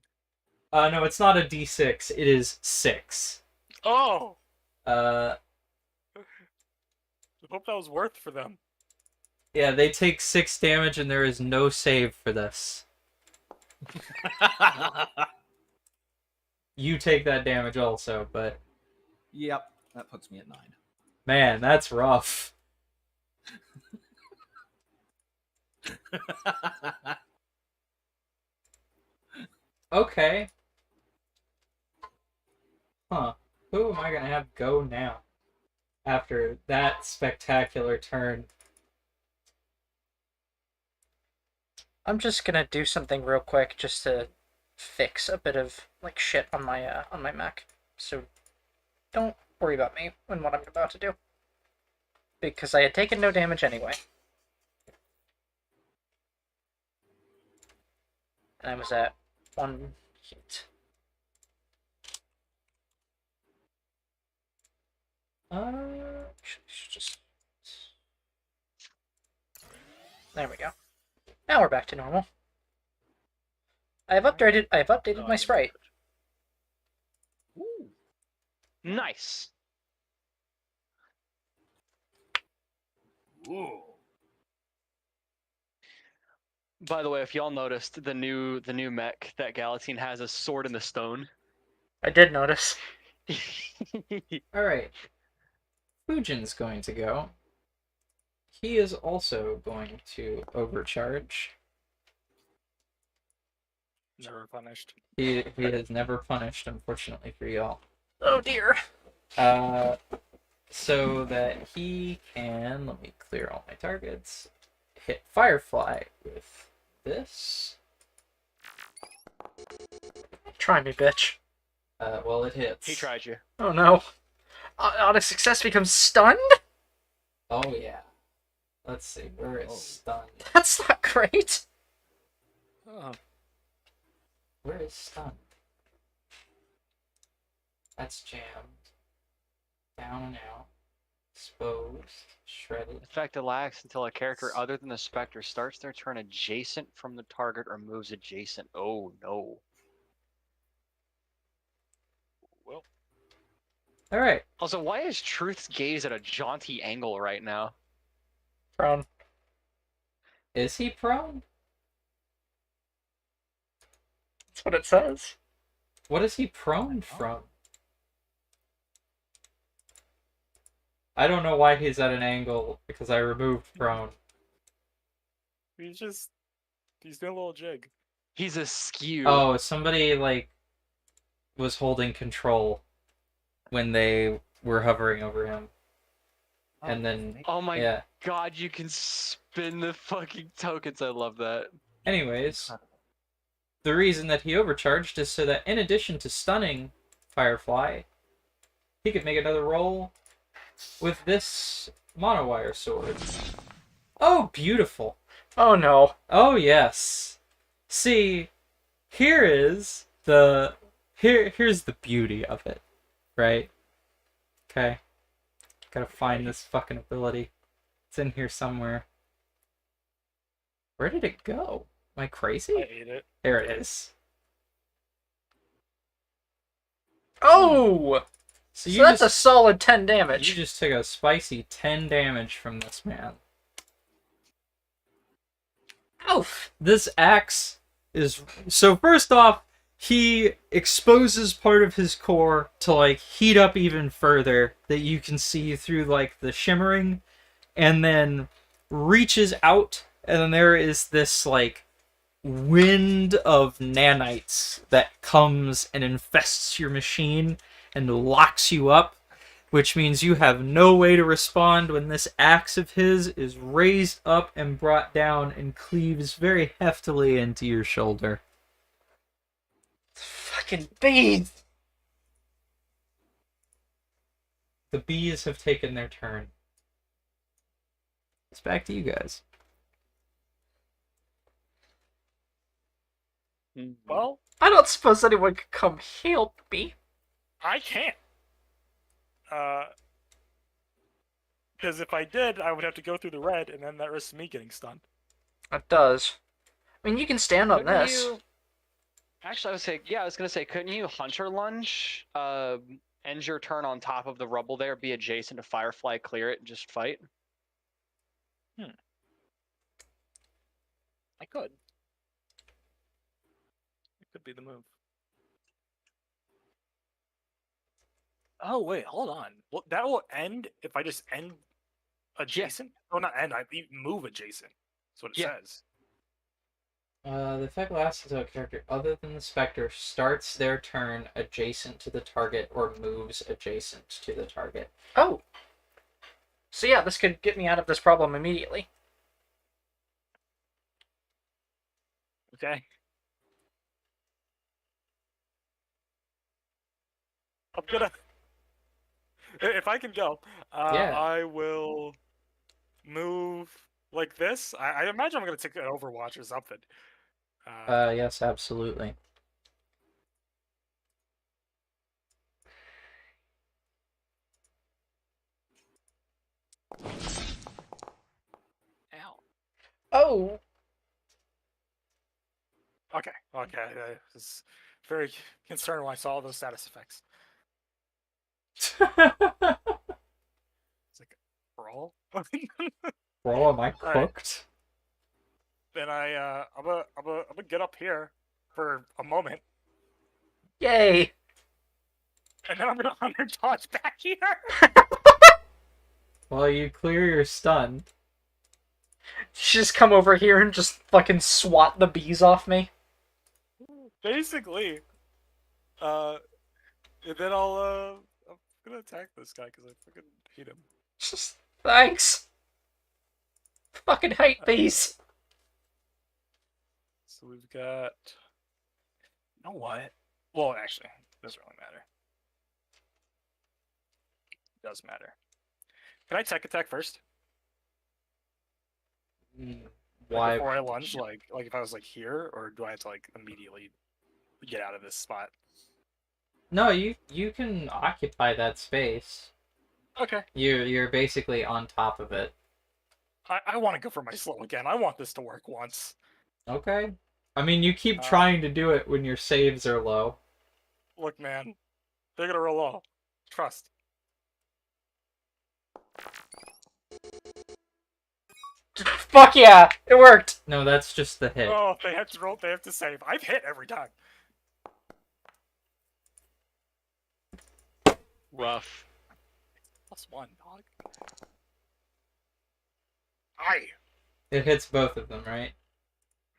No, it's not a D6. It is 6. Oh! Uh, I hope that was worth for them. yeah, they take 6 damage and there is no save for this. You take that damage also, but... Yep, that puts me at 9. Man, that's rough. Okay. Huh. Who am I gonna have go now? After that spectacular turn. I'm just gonna do something real quick just to fix a bit of like shit on my mech. So don't worry about me and what I'm about to do. Because I had taken no damage anyway. And I was at 1 heat. Just... There we go. Now we're back to normal. I've updated my sprite. Ooh. Nice. Ooh. By the way, if y'all noticed, the new mech that Galatine has a sword in the stone. I did notice. Alright. Fujin's going to go. He is also going to overcharge. Never punished. He has never punished, unfortunately for y'all. Oh dear. So that he can, let me clear all my targets, hit Firefly with this. Try me, bitch. Well, it hits. He tried you. Oh no. On a success becomes stunned? Oh, yeah. Let's see, where is stunned? That's not great. Oh. Where is stunned? That's jammed. Down and out. Exposed. Shredded. Effect lasts until a character other than the Spectre starts their turn adjacent from the target or moves adjacent. Oh no. Well. Alright. Also, why is Truth's gaze at a jaunty angle right now? Prone. Is he prone? That's what it says. What is he prone from? I don't know why he's at an angle, because I removed prone. He's doing a little jig. He's askew. Oh, somebody, like, was holding control when they were hovering over him. And then, Oh my yeah. god, you can spin the fucking tokens. I love that. Anyways, the reason that he overcharged is so that in addition to stunning Firefly, he could make another roll with this monowire sword. Oh, beautiful. Oh no. Oh, yes. See, here's the beauty of it, right? Okay. Gotta find this fucking ability. It's in here somewhere. Where did it go? Am I crazy? I ate it. There it is. Oh! So So that's a solid 10 damage. You just took a spicy 10 damage from this man. Oof. This axe is... So first off, he exposes part of his core to, like, heat up even further that you can see through, like, the shimmering, and then reaches out, and then there is this, like, wind of nanites that comes and infests your machine and locks you up, which means you have no way to respond when this axe of his is raised up and brought down and cleaves very heftily into your shoulder. Fucking bees! The bees have taken their turn. It's back to you guys. Well, I don't suppose anyone could come help me. I can't. Because if I did, I would have to go through the red, and then that risks me getting stunned. It does. I mean, you can stand on Couldn't this. you- Actually, I was gonna say, couldn't you hunter lunge? End your turn on top of the rubble there, be adjacent to Firefly, clear it, and just fight. I could. It could be the move. Oh wait, hold on. Well, that will end if I just end adjacent. Oh, not end. I move adjacent. That's what it Yeah. says. The effect lasts until a character other than the Spectre starts their turn adjacent to the target or moves adjacent to the target. Oh. So yeah, this could get me out of this problem immediately. Okay. I'm gonna. If I can go, Yeah. I will move like this. I imagine I'm gonna take an Overwatch or something. Yes, absolutely. Ow. Oh. Okay. Okay. I was very concerned when I saw those status effects. It's like brawl. Bro, am I All right. cooked? Then I'm gonna get up here for a moment, Yay. and then I'm gonna hunter dodge back here. Well, you clear your stun. Just come over here and just fucking swat the bees off me. Basically, and then I'm gonna attack this guy because I fucking hate him. Just thanks. Fucking hate bees. So we've got. You know what? Well, actually, it doesn't really matter. It does matter. Can I tech attack first? Like, Why? before I lunge, like if I was like here, or do I have to like immediately get out of this spot? No, you can occupy that space. Okay. You're basically on top of it. I want to go for my slow again. I want this to work once. Okay. I mean, you keep trying to do it when your saves are low. Look, man, they're gonna roll low. Trust. Fuck yeah, it worked. No, that's just the hit. Oh, they have to roll. They have to save. I've hit every time. Rough. +1, dog. Aye. It hits both of them, right?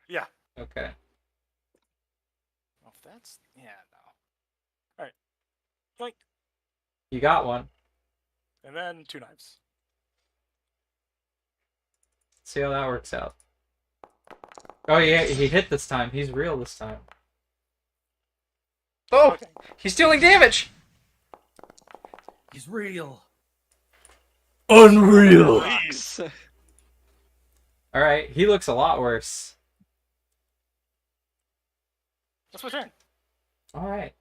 Yeah. Okay. Well, if that's no. All right. Yoink. You got one. And then 2 knives. See how that works out. Oh yeah, he hit this time. He's real this time. Oh, Okay. he's dealing damage. He's real. Unreal. Rocks. All right, he looks a lot worse. That's my turn. All right.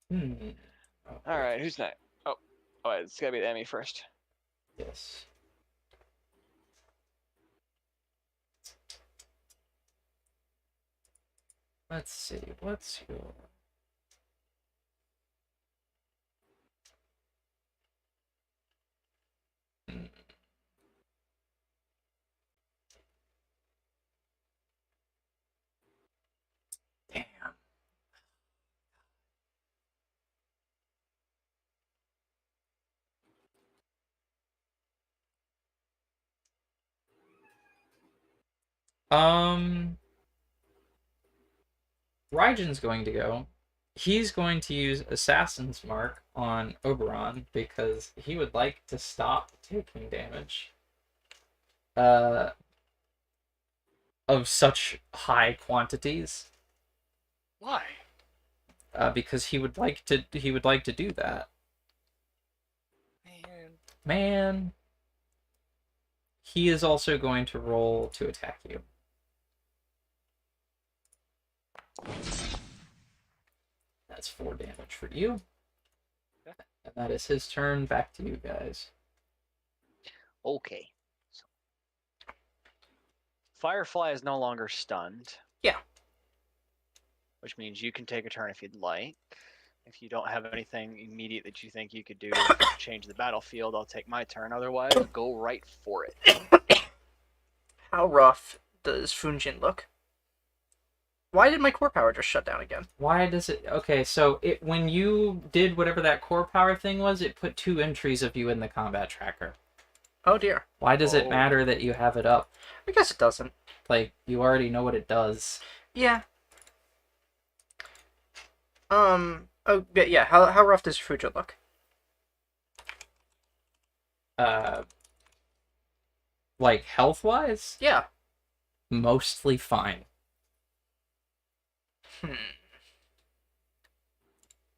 Hmm. Oh, All right, who's next? Oh, wait, it's gotta be the Emmy first. Yes. Let's see. What's your? Hmm. Damn. Raijin's going to go. He's going to use Assassin's Mark on Oberon because he would like to stop taking damage of such high quantities. Why? Because he would like to do that. Man. He is also going to roll to attack you. That's 4 damage for you. And that is his turn. Back to you guys. Okay. So, Firefly is no longer stunned. Yeah. Which means you can take a turn if you'd like. If you don't have anything immediate that you think you could do to change the battlefield, I'll take my turn. Otherwise, go right for it. How rough does Funjin look? Why did my core power just shut down again? Why does it... Okay, so when you did whatever that core power thing was, it put 2 entries of you in the combat tracker. Oh dear. Why does it Oh. matter that you have it up? I guess it doesn't. Like, you already know what it does. Yeah. Oh, but yeah. How rough does Fujo look? Like, health-wise? Yeah. Mostly fine.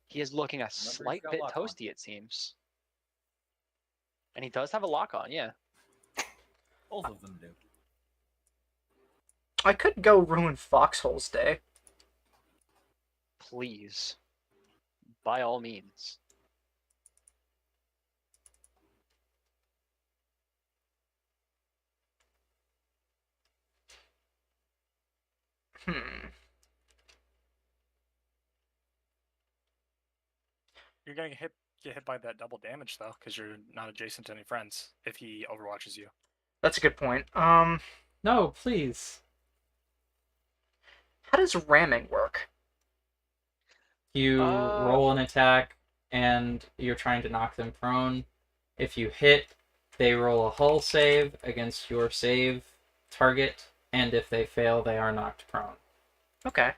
He is looking a slight got bit lock on. toasty, it seems. And he does have a lock on, yeah. Both of them do. I could go ruin Foxhole's day. Please. By all means. Hmm. You're gonna get hit by that double damage though, because you're not adjacent to any friends. If he overwatches you. That's a good point. No, please. How does ramming work? You roll an attack, and you're trying to knock them prone. If you hit, they roll a hull save against your save target, and if they fail, they are knocked prone. Okay.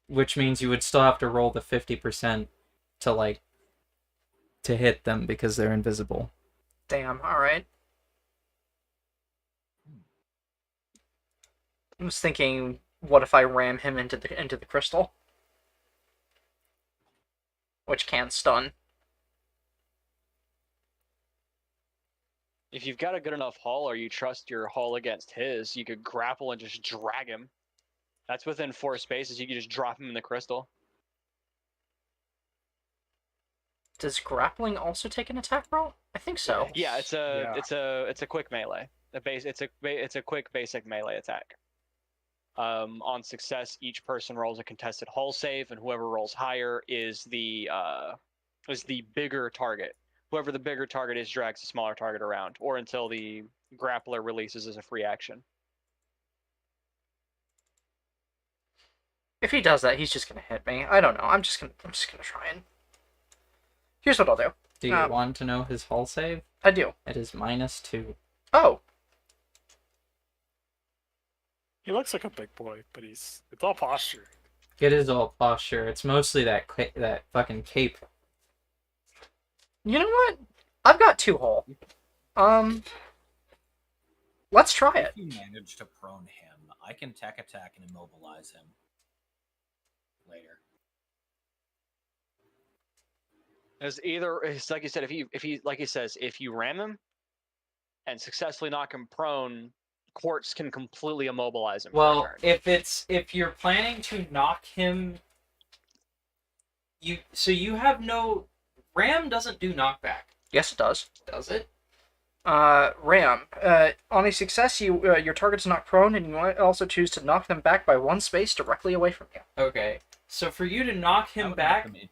Which means you would still have to roll the 50% to hit them because they're invisible. Damn. All right. I was thinking, what if I ram him into the crystal, which can stun? If you've got a good enough hull or you trust your hull against his, you could grapple and just drag him. That's within 4 spaces. You could just drop him in the crystal. Does grappling also take an attack roll? I think so. Yeah, it's a Yeah. it's a quick melee. It's a quick basic melee attack. On success, each person rolls a contested hull save, and whoever rolls higher is the bigger target. Whoever the bigger target is drags the smaller target around, or until the grappler releases as a free action. If he does that, he's just gonna hit me. I don't know. I'm just gonna try and. Here's what I'll do. Do you want to know his hull save? I do. It is -2. Oh, He looks like a big boy, but it's all posture. It is all posture. It's mostly that fucking cape. you know what? I've got 2 hull. Let's try it. If you manage to prone him, I can tech attack and immobilize him later. It's like you said, if he like he says, if you ram him and successfully knock him prone, Quartz can completely immobilize him. Well, for a turn. if you're planning to knock him, you have no ram doesn't do knockback, Yes, it does. does it? Ram. On a success, your target's knocked prone, and you might also choose to knock them back by 1 space directly away from you. Okay, so for you to knock I him would back, knock him in.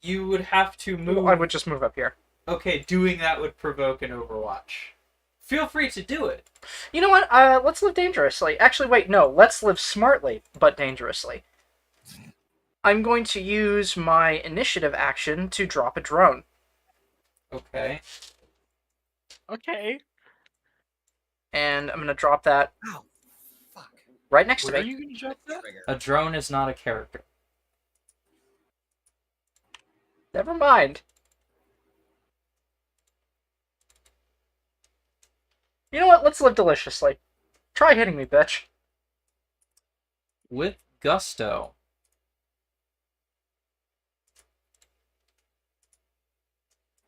you would have to move. I would just move up here. Okay, doing that would provoke an Overwatch. Feel free to do it. You know what? Let's live dangerously. Actually, wait, no. Let's live smartly, but dangerously. I'm going to use my initiative action to drop a drone. Okay. Okay. And I'm going to drop that Ow, fuck. right next to Where are me. you gonna drop that? Trigger. A drone is not a character. Never mind. You know what? Let's live deliciously. Try hitting me, bitch. With gusto.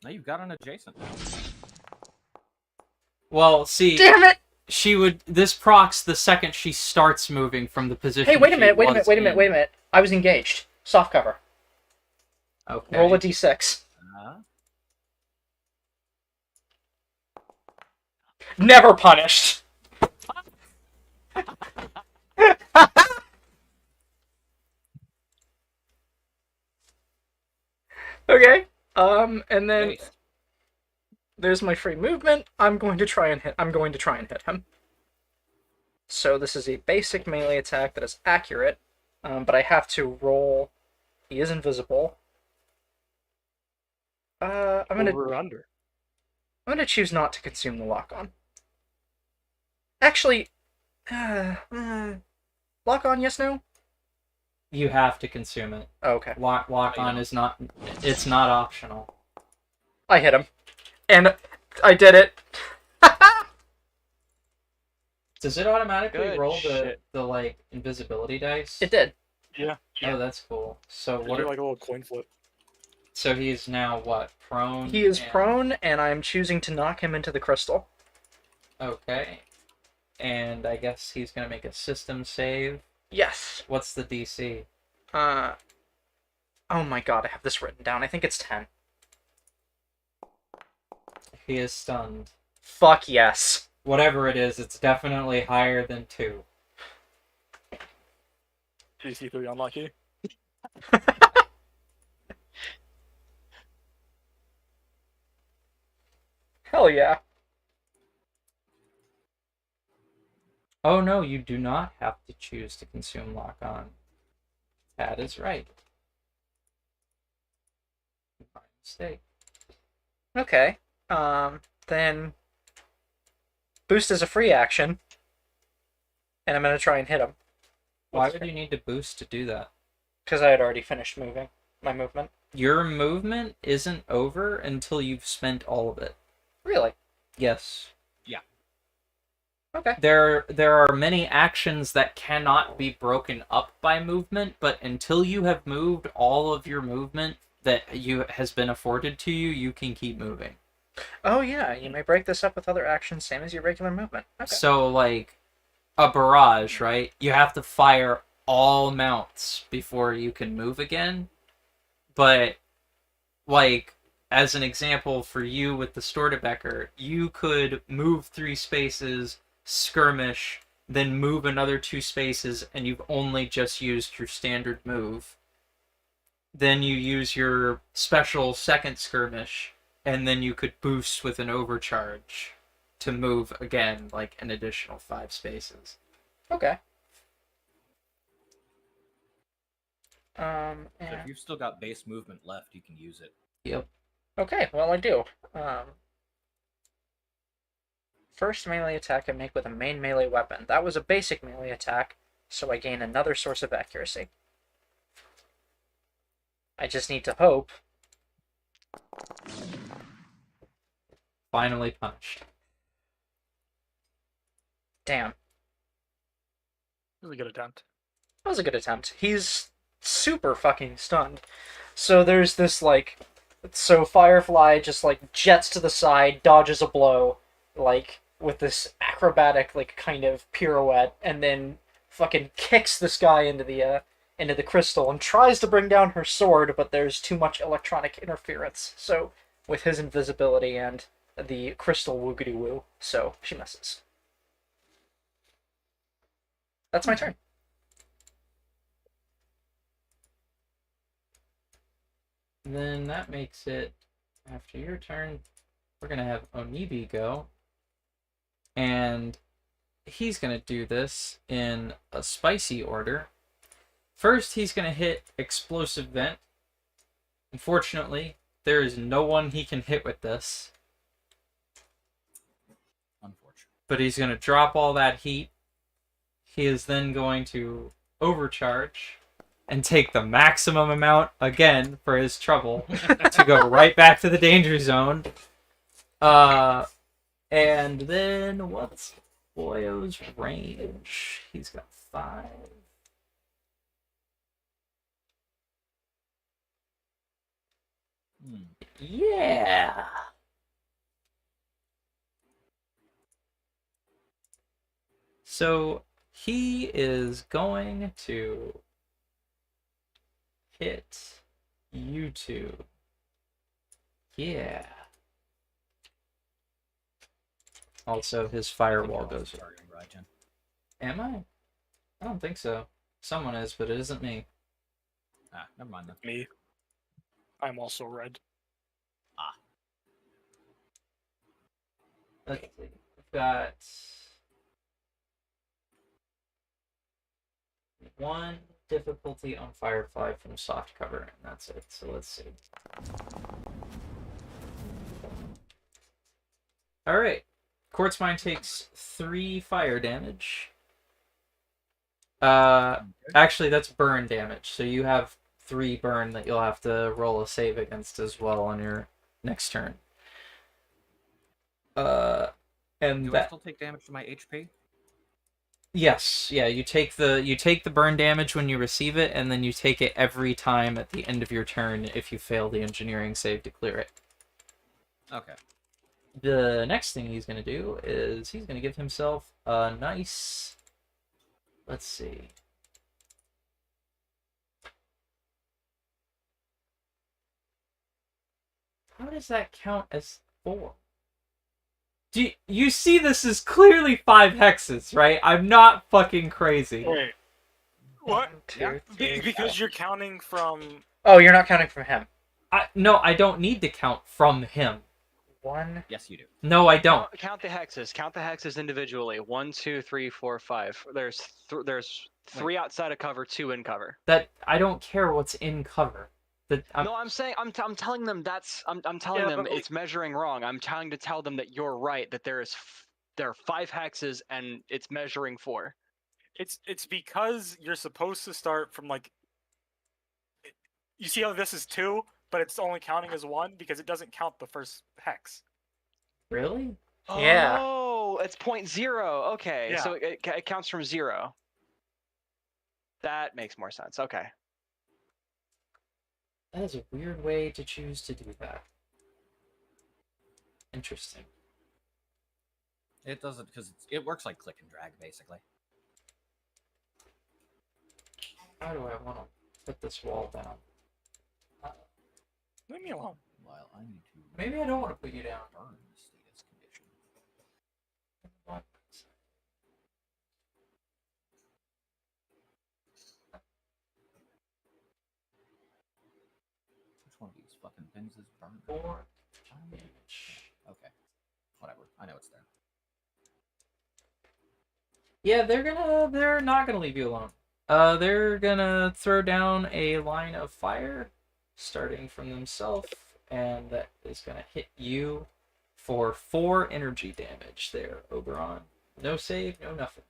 Now you've got an adjacent. Well, see, Damn it! this procs the second she starts moving from the position. Hey, wait a she minute, was in. wait a minute. I was engaged. Soft cover. Okay. Roll a d6. Never punished. Okay. And then Nice. there's my free movement. I'm going to try and hit him. So this is a basic melee attack that is accurate, but I have to roll. He is invisible. I'm gonna Over or under? choose not to consume the lock on. Actually, lock on, yes, no? You have to consume it. Oh, okay. Lock on is not. It's not optional. I hit him. And I did it. Does it automatically Good roll shit. the like invisibility dice? It did. Yeah. Oh, that's cool. So What what? like a little coin flip. So he's now what? Prone. He is and- prone, and I'm choosing to knock him into the crystal. Okay. And I guess he's gonna make a system save. Yes. What's the DC? Oh my god, I have this written down. I think it's 10. He is stunned. Fuck yes. Whatever it is, it's definitely higher than 2. GC3 unlucky. Hell yeah. Oh no, you do not have to choose to consume lock on. That is right. My mistake. Okay. Then boost is a free action, and I'm gonna try and hit him Why would you need to boost to do that? because I had already finished my movement. Your movement isn't over until you've spent all of it. Really? Yes. Okay. There are many actions that cannot be broken up by movement, but until you have moved all of your movement that has been afforded to you, you can keep moving. Oh yeah, you may break this up with other actions, same as your regular movement. Okay. So like a barrage, right? You have to fire all mounts before you can move again. But like as an example for you with the Stortebeker, you could move 3 spaces, skirmish, then move another 2 spaces, and you've only just used your standard move. Then you use your special second skirmish, and then you could boost with an overcharge to move again, like an additional 5 spaces. Okay. Um, So and- if you've still got base movement left, you can use it. Yep. okay, well I do. First melee attack I make with a main melee weapon. That was a basic melee attack, so I gain another source of accuracy. I just need to hope. Finally punished. Damn, It was a good attempt. that was a good attempt. He's super fucking stunned. So there's this like, so Firefly just like jets to the side, dodges a blow, like with this acrobatic like kind of pirouette, and then fucking kicks this guy into the crystal and tries to bring down her sword, but there's too much electronic interference. So with his invisibility and the crystal woogity woo, so she misses. That's my turn. Then that makes it, after your turn, we're going to have Onibi go. And he's going to do this in a spicy order. First, he's going to hit Explosive Vent. Unfortunately, there is no one he can hit with this. Unfortunately. But he's going to drop all that heat. He is then going to overcharge and take the maximum amount again for his trouble to go right back to the danger zone. And then what's Boyo's range? He's got 5. Yeah. So he is going to hit you two. Yeah. Also, his firewall goes. Targeting Raijin. Am I? I don't think so. Someone is, but it isn't me. Ah, never mind then. Me. I'm also red. Let's see. We've got 1 difficulty on Firefly from soft cover, and that's it. So let's see. Alright. Quartz Mine takes 3 fire damage. Actually, that's burn damage. So you have 3 burn that you'll have to roll a save against as well on your next turn. And Do I that, still take damage to my HP? yes, yeah, you take the burn damage when you receive it, and then you take it every time at the end of your turn if you fail the engineering save to clear it. Okay. The next thing he's gonna do is he's gonna give himself a nice, let's see. How does that count as 4? Do you see this is clearly 5 hexes, right? I'm not fucking crazy. Wait. What? 1, 2, Yeah. 3, Because you're counting from. Oh, you're not counting from him. No, I don't need to count from him. 1. Yes, you do. No, I don't. Count the hexes. Count the hexes individually. 1, 2, 3, 4, 5. There's 3 outside of cover, 2 in cover. That I don't care what's in cover. No, I'm saying I'm telling them I'm telling Yeah, them but, like- it's measuring wrong. I'm trying to tell them that you're right, that there are 5 hexes and it's measuring 4. It's because you're supposed to start from like. You see how this is 2, but it's only counting as 1 because it doesn't count the first hex. Really? Yeah. Oh, it's 0.0. Okay, Yeah. so it counts from 0. That makes more sense. Okay. That is a weird way to choose to do that. Interesting. It doesn't, because it works like click and drag, basically. How do I want to put this wall down? Leave me alone. While I need to Maybe I don't want to put you down. burn the status condition. Which one of these fucking things is burned? 4 damage. Okay. Whatever. I know it's there. Yeah, they're not gonna leave you alone. They're gonna throw down a line of fire, starting from themselves, and that is gonna hit you for 4 energy damage there, Oberon. No save, no nothing.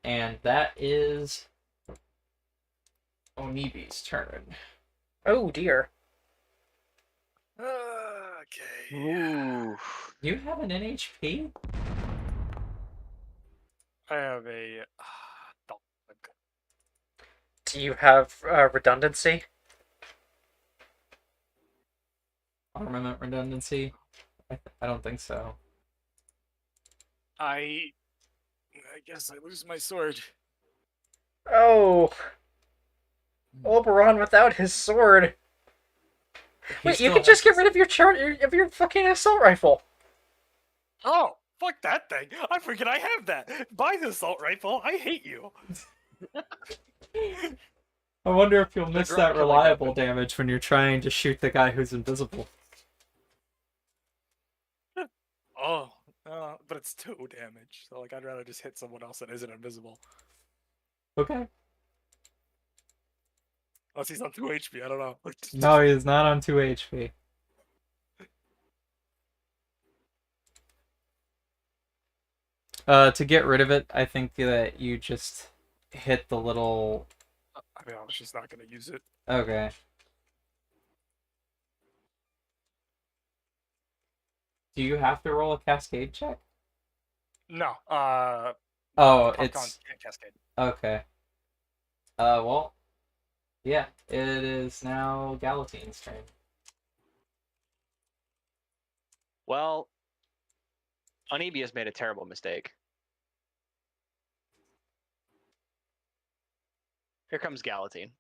And that is Onibi's turn. Oh dear. Okay. Ooh. Do you have an NHP? I have a dog. Do you have redundancy? Armament redundancy? I don't think so. I guess I lose my sword. Oh, Oberon without his sword. He Wait, you still can just has get rid of your fucking assault rifle. Oh, fuck that thing! I forget I have that. Buy the assault rifle. I hate you. I wonder if you'll miss drop that killing reliable weapon. damage when you're trying to shoot the guy who's invisible. Oh, but it's 2 damage. So like, I'd rather just hit someone else that isn't invisible. Okay. Unless he's on 2 HP. I don't know. No, he's not on 2 HP. To get rid of it, I think that you just hit the little... I mean, I was just not gonna use it. Okay. Do you have to roll a cascade check? No. Oh, Popcorn it's... can't cascade. Okay. Well... Yeah, it is now Galatine's turn. Well, Onibi has made a terrible mistake. Here comes Galatine.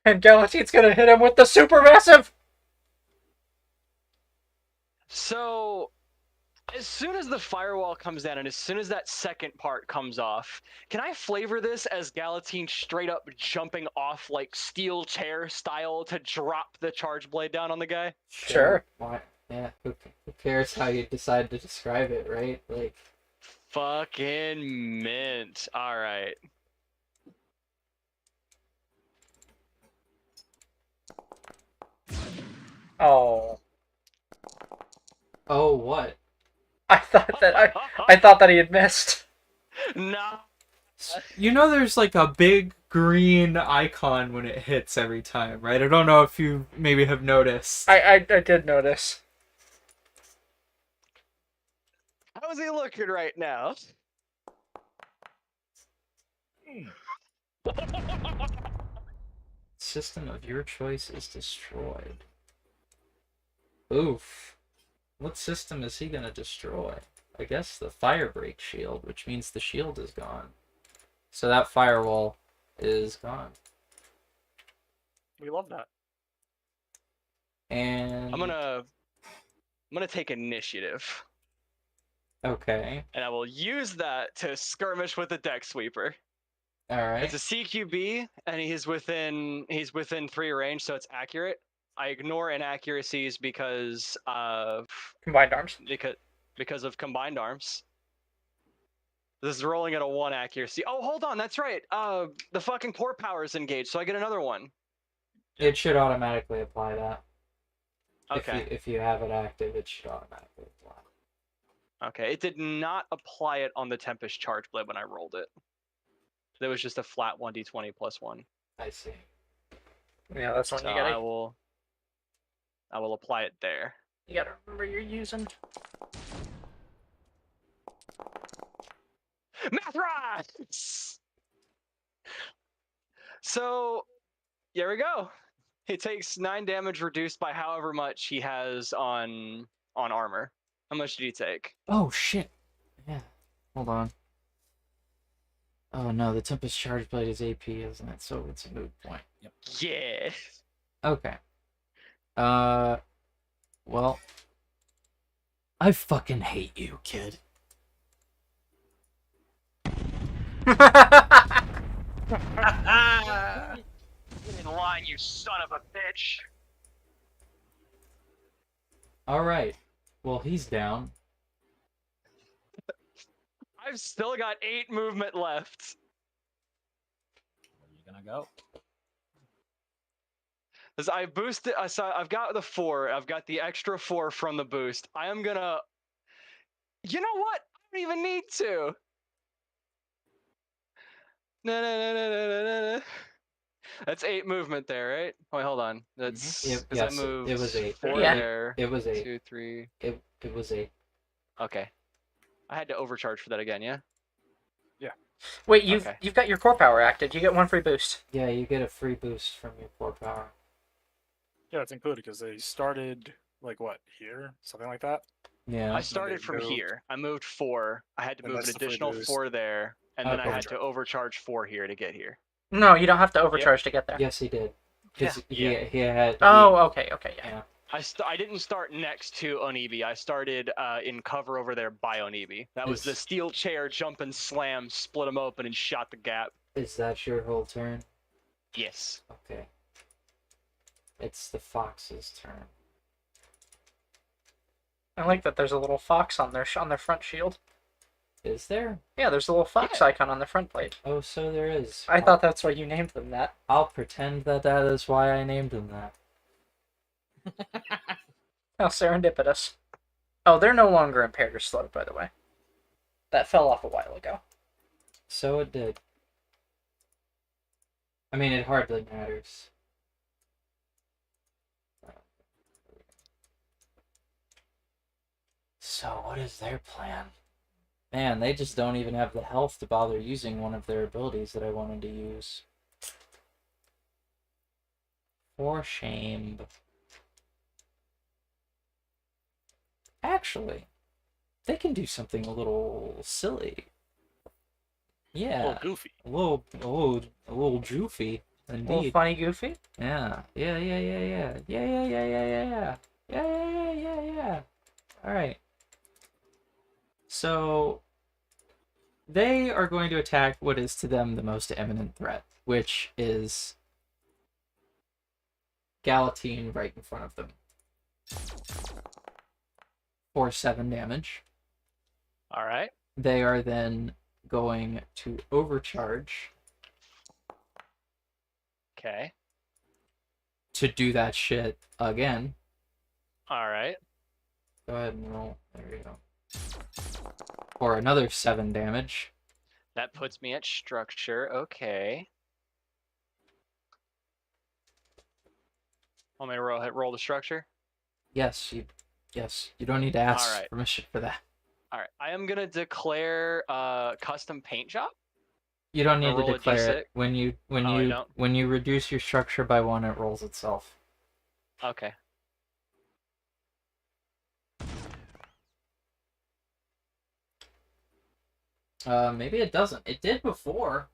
And Galatine's gonna hit him with the supermassive! So, as soon as the firewall comes down and as soon as that second part comes off, can I flavor this as Galatine straight up jumping off like steel chair style to drop the charge blade down on the guy? Sure. Why? Yeah, who cares how you decide to describe it, right? Like... Fucking mint. Alright. Oh. Oh, what? I thought that he had missed. No. You know there's like a big green icon when it hits every time, right? I don't know if you maybe have noticed. I did notice. How's he looking right now? System of your choice is destroyed. Oof. What system is he gonna destroy? I guess the fire break shield, which means the shield is gone. So that firewall is gone. We love that. And I'm gonna take initiative, okay. and I will use that to skirmish with the deck sweeper. All right. It's a CQB, and he's within 3 range, so it's accurate. I ignore inaccuracies because of Combined arms. because of combined arms. This is rolling at a 1 accuracy. Oh, hold on, that's right. The fucking core power is engaged, so I get another one. It should automatically apply that. Okay. If you have it active, it should automatically apply. Okay, it did not apply it on the Tempest Charge Blade when I rolled it. There was just a flat 1d20 plus 1. I see. Yeah, that's one So you I gotta will apply it there. remember you're using. Mathras! So, there we go. He takes 9 damage reduced by however much he has on armor. How much did he take? Oh shit. Yeah. Hold on. Oh no, the Tempest Charge Blade is AP, isn't it? So it's a moot point. Yep. Yeah. Okay. Well, I fucking hate you, kid. Get in line, you son of a bitch. Alright. Well, he's down. I've still got 8 movement left. Where are you gonna go? As I boosted, so I've got the 4. I've got the extra 4 from the boost. I am gonna. You know what? I don't even need to. No, no, no, no, no, no, no. That's 8 movement there, right? Wait, hold on. That's It- because I yes, moved it was 8. 4 Yeah. there. It was 8. 2, 3. It was 8. Okay. I had to overcharge for that again, yeah? Wait, Okay. you've got your core power acted. You get 1 free boost. Yeah, you get a free boost from your core power. Yeah, it's included because they started like what here, something like that. Yeah. I started from moved. here. I moved 4. I had to And move an that's the free additional boost. 4 there, and then I Okay. had to overcharge 4 here to get here. No, you don't have to overcharge to get there. Yes, he did. 'Cause Yeah. he had. Oh, okay, yeah. Yeah. I didn't start next to Onibi. I started in cover over there by Onibi. That was the Is- steel chair jump and slam, split him open, and shot the gap. Is that your whole turn? Yes. Okay. It's the fox's turn. I like that there's a little fox on their front shield. Is there? Yeah, there's a little fox Yeah. icon on the front plate. Oh, so there is. I thought that's why you named them that. I'll pretend that is why I named him that. How serendipitous. Oh, they're no longer impaired or slowed, by the way. That fell off a while ago. So it did. I mean, it hardly matters. So, what is their plan? Man, they just don't even have the health to bother using one of their abilities that I wanted to use. For shame. Actually, they can do something a little silly. A Yeah, little goofy. a little goofy, A little indeed. funny goofy. Yeah. All right. So they are going to attack what is to them the most imminent threat, which is Galatine right in front of them. For 7 damage. All right. They are then going to overcharge Okay. to do that shit again. All right. Go ahead and roll. There you go. For another 7 damage. That puts me at structure. Okay. Want me to roll the structure? Yes, you don't need to ask Alright. permission for that. All right. I am gonna declare custom paint job. You don't need Or to roll a declare D6? it. When Oh, I you don't? when you reduce your structure by 1, it rolls itself. Okay. Maybe it doesn't. It did before.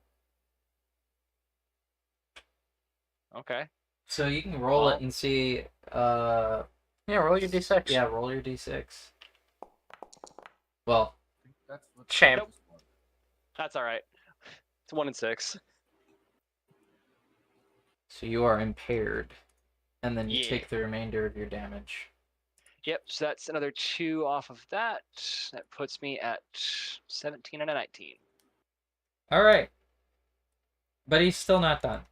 Okay. So you can roll Well. it and see. Yeah, roll your d6. Yeah, roll your d6. Well, That's what Shame. Nope. That's all right. It's 1 and 6. so you are impaired, and then you Yeah. take the remainder of your damage. Yep. So that's another 2 off of that. That puts me at 17 and a 19. All right, but he's still not done.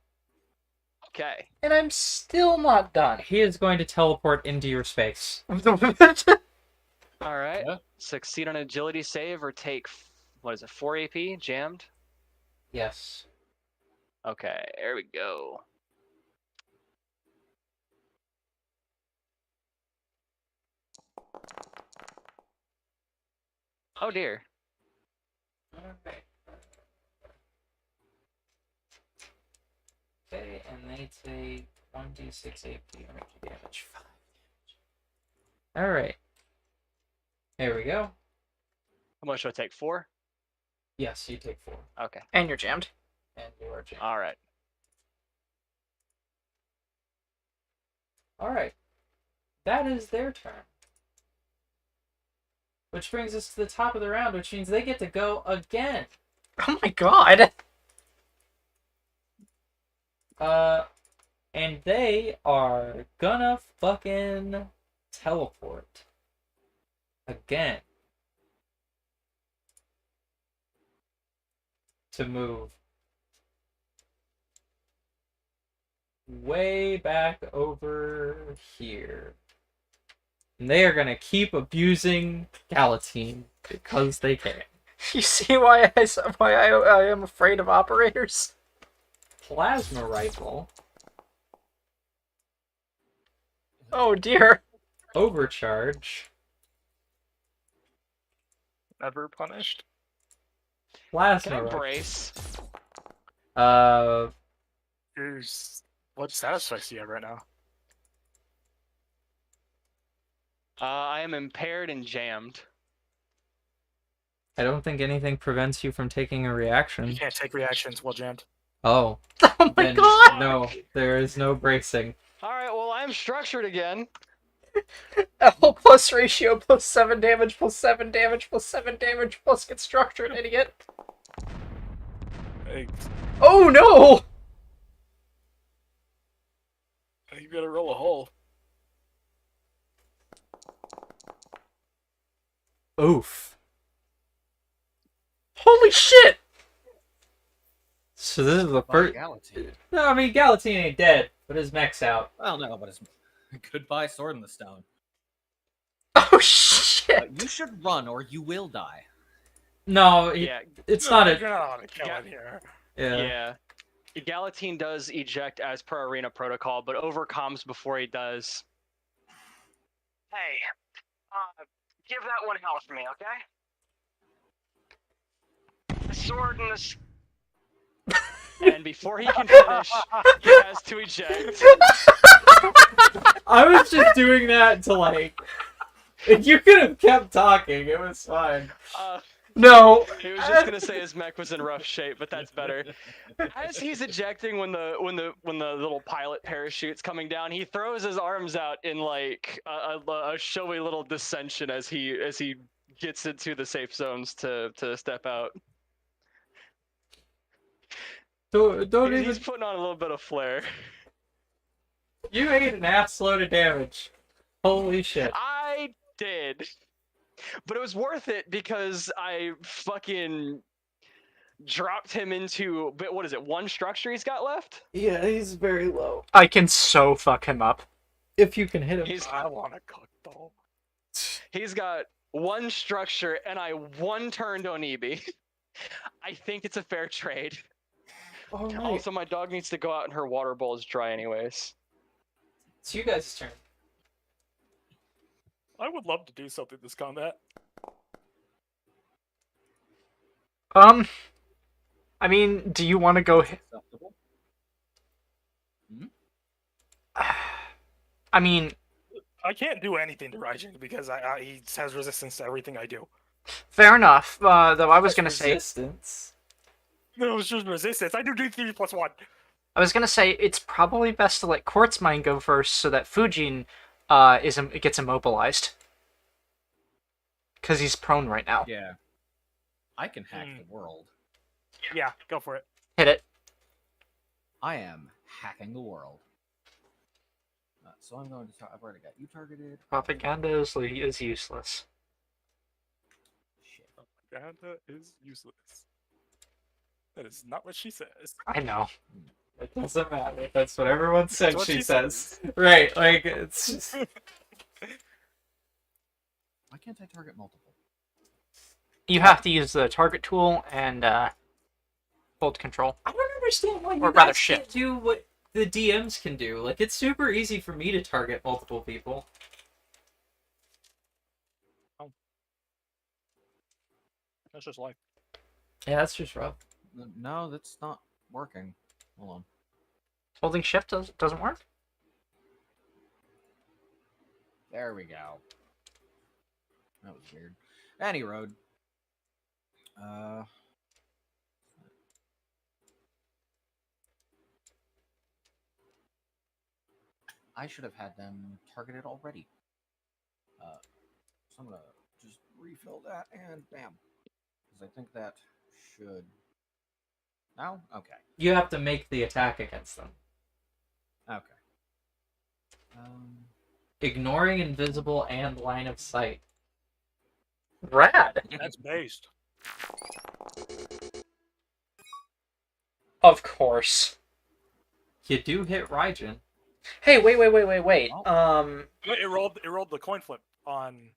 Okay. And I'm still not done. He is going to teleport into your space. All right. Yeah. Succeed on agility save or take what is it? 4 AP jammed. Yes. Okay. There we go. Oh dear. Okay. Okay, and they take 1d6 AP energy damage, 5 damage. Alright. There we go. How much do I take? 4? Yes, you take 4. Okay. And you're jammed. And you are jammed. All right. Alright. That is their turn. Which brings us to the top of the round, which means they get to go again. Oh my god. And they are gonna fucking teleport. Again. to move way back over here. And they are going to keep abusing Galatine because they can. You see why I am afraid of operators? Plasma rifle. Oh dear. Overcharge. Never punished. Can Plasma I rifle. brace? Here's what status effects do you have right now? I am impaired and jammed. I don't think anything prevents you from taking a You reaction. can't take reactions while jammed. Oh. Oh my Then god! no, there is no bracing. Alright, well, I'm structured again. L plus ratio plus 7 damage plus 7 damage plus 7 damage plus get structured, idiot. Hey, Oh no! you gotta roll a hole. Oof. Holy shit! So this is the By first. Galatine. No, I mean Galatine ain't dead, but his mech's out. Well, no, but it's goodbye, Sword in the Stone. Oh shit! You should run, or you will die. No, Yeah, it's not You're a. not on a kill Yeah. in here. Yeah. yeah. Galatine does eject as per arena protocol, but overcomes before he does. Hey, give that one health to me, okay? The sword and the. And before he can finish, he has to eject. I was just doing that to like. If you could have kept talking, it was fine. No. He was just gonna say his mech was in rough shape, but that's better. As he's ejecting, when the little pilot parachute's coming down, he throws his arms out in like a showy little dissension as he gets into the safe zones to step out. Don't even. He's putting on a little bit of flair. You ate an ass load of damage. Holy shit. I did, but it was worth it because I fucking dropped him into, what is it, one structure he's got left? Yeah, he's very low. I can so fuck him up. If you can hit him. I want to cook though. He's got one structure, and I one-turned Onibi. I think it's a fair trade. All right. Also, my dog needs to go out and her water bowl is dry anyways. It's you guys' turn. I would love to do something this combat. I mean, do you want to go? Acceptable. I mean, I can't do anything to Raijin because he has resistance to everything I do. fair enough. Though I was gonna say, Resistance. No, it's just resistance. I do D3 plus 1. I was gonna say it's probably best to let Quartz Mine go first so that Fujin gets immobilized because he's prone right now. Yeah. I can hack the world. Yeah, go for it. Hit it. I am hacking the world. So I'm going to. I've already got you targeted. Propaganda is useless. Shit. Propaganda is useless. That is not what she says. I know. It doesn't matter. That's what everyone says That's what she she says. Right, like, it's just... Why can't I target multiple? You have to use the target tool and hold control. I don't understand why you Or rather guys can't shift. do what the DMs can do. Like, it's super easy for me to target multiple people. That's just life. Yeah, that's just rough. No, that's not working. Hold on. Holding shift doesn't work? There we go. That was weird. Any road. I should have had them targeted already. So I'm gonna just refill that and bam. Because I think that should. No? Okay. You have to make the attack against them. Okay. Ignoring invisible and line of sight. Rad. That's based. Of course. You do hit Raijin. Hey, wait. Oh. It rolled the coin flip on.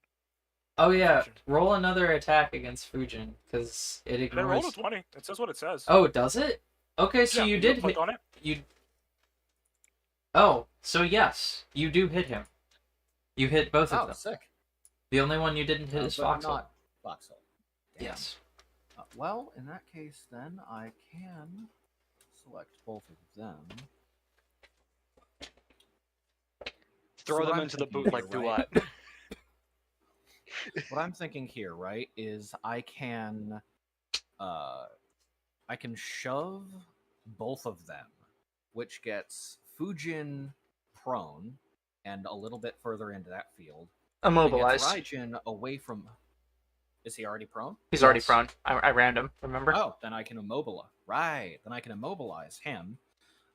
Oh yeah, Fujin. roll another attack against Fujin, because it And it rolled a ignores... 20. It says what it says. Oh, does it? Okay, so Yeah, you did click hit... on it. You... Oh, so yes, you do hit him. You hit both of Oh, them. sick. The only one you didn't hit is But Foxhole. not Foxhole. Damn. Yes. Well, in that case, then I can select both of them. Throw So them I'm into the thinking boot like here, right? Duat. What I'm thinking here, right, is I can shove both of them, which gets Fujin prone and a little bit further into that field. And gets Immobilized. Raijin away from. Is he already prone? He's already Yes. prone. I rammed him, remember? Oh, then I can immobilize. Right, then I can immobilize him,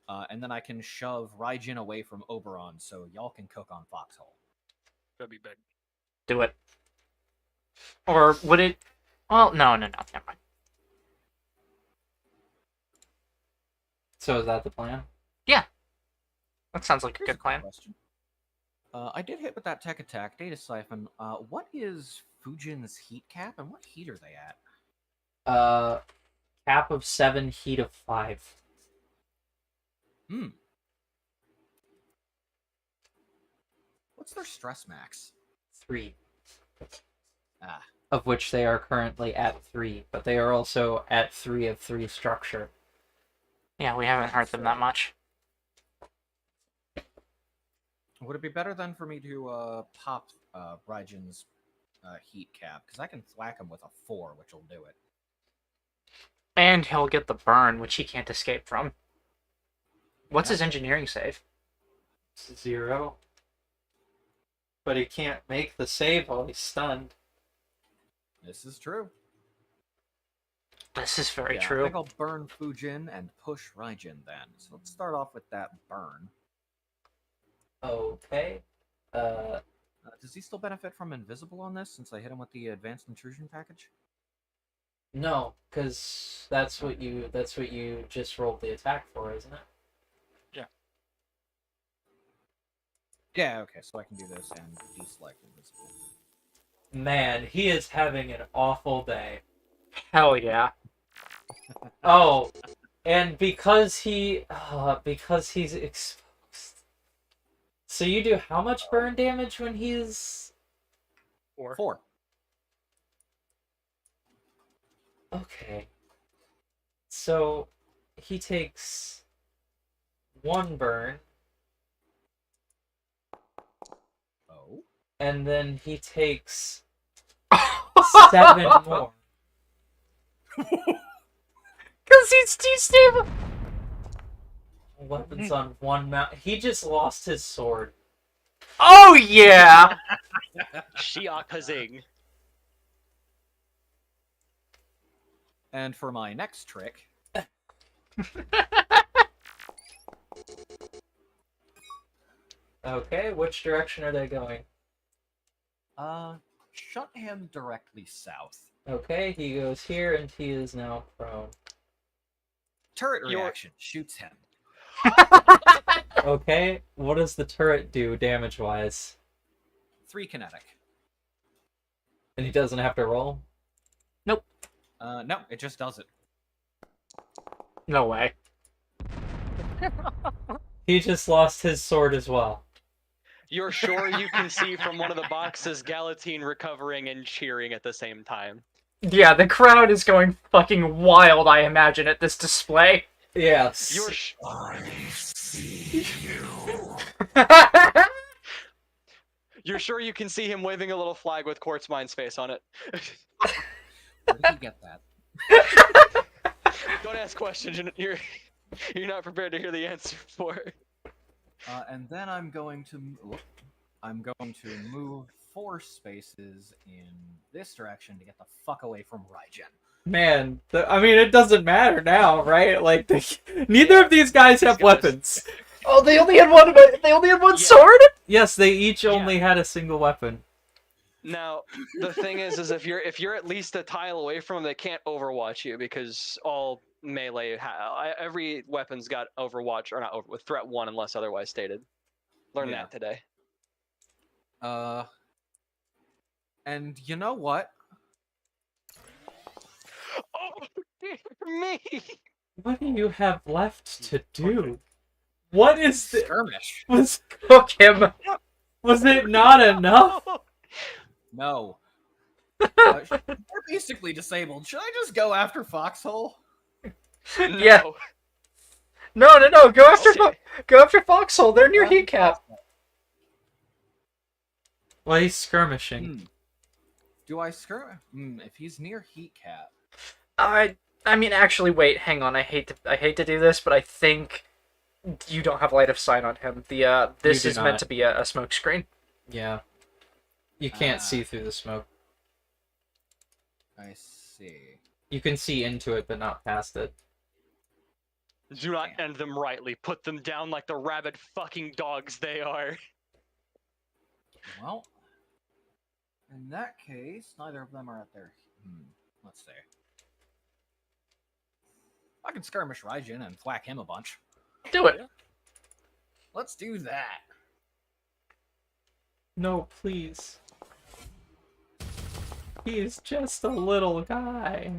and then I can shove Raijin away from Oberon, so y'all can cook on Foxhole. That'd be big. Do it. Or would it... Well, no, never mind. So is that the plan? That sounds like a Here's good plan. Question. I did hit with that tech attack, Data Siphon. What is Fujin's heat cap, and what heat are they at? Cap of 7, heat of 5. What's their stress max? 3. Ah, Of which they are currently at 3, but they are also at 3 of 3 structure. Yeah, we haven't hurt them that much. would it be better then for me to pop Raijin's heat cap? Because I can thwack him with a 4, which will do it. And he'll get the burn, which he can't escape from. What's Yeah. his engineering save? 0. But he can't make the save while he's stunned. This is true. This is very I true. think I'll burn Fujin and push Raijin then. So let's start off with that burn. Okay. Does he still benefit from invisible on this since I hit him with the advanced intrusion package? No, because that's what you just rolled the attack for, isn't it? Yeah, okay, so I can do this and deselect invisible. Man, he is having an awful day. Hell yeah. Oh, and because he's exposed. So you do how much burn damage when he's... 4. Okay. So he takes 1 burn, Oh. and then he takes 7 more. Because he's too stable. Weapons on 1 mount. He just lost his sword. Oh, yeah. Shiok Hazing. And for my next trick, Okay, which direction are they going? shut him directly south. Okay, he goes here and he is now prone. Turret Your- reaction shoots him. Okay, what does the turret do damage-wise? 3 kinetic. And he doesn't have to roll? No, it just does it. No way. He just lost his sword as well. You're sure you can see from one of the boxes Galatine recovering and cheering at the same time. Yeah, the crowd is going fucking wild, I imagine, at this display. Yes. You're You're sure you can see him waving a little flag with Quartz Mine's face on it. Where did he get that? Don't ask questions. You're not prepared to hear the answer for. And then I'm going to move 4 spaces in this direction to get the fuck away from Raijin. Man, I mean, it doesn't matter now, right? Like, neither of these guys have These guys- weapons. Oh, they only had one. They only had one Yeah. sword. Yes, they each only had a single weapon. Now, the thing is if you're at least a tile away from them, they can't overwatch you because all melee. Every weapon's got Overwatch or not over with threat 1 unless otherwise stated. Learned Yeah. that today. And you know what? Oh, dear me! What do you have left to do? What is the Skirmish. Cook him. was it not enough? No. They're basically disabled. Should I just go after Foxhole? Yeah. No. No. Go after Okay. go after Foxhole. They're near heat cap. Well, he's skirmishing. Do I skirmish? If he's near heat cap. I mean, actually, wait. Hang on. I hate to do this, but I think you don't have line of sight on him. This do is not. meant to be a smoke screen. Yeah. You can't see through the smoke. I see. You can see into it, but not past it. Do not end them rightly. Put them down like the rabid fucking dogs they are. Well, in that case, neither of them are at their. Let's see. I can skirmish Raijin and thwack him a bunch. Do it. Let's do that. No, please. He is just a little guy.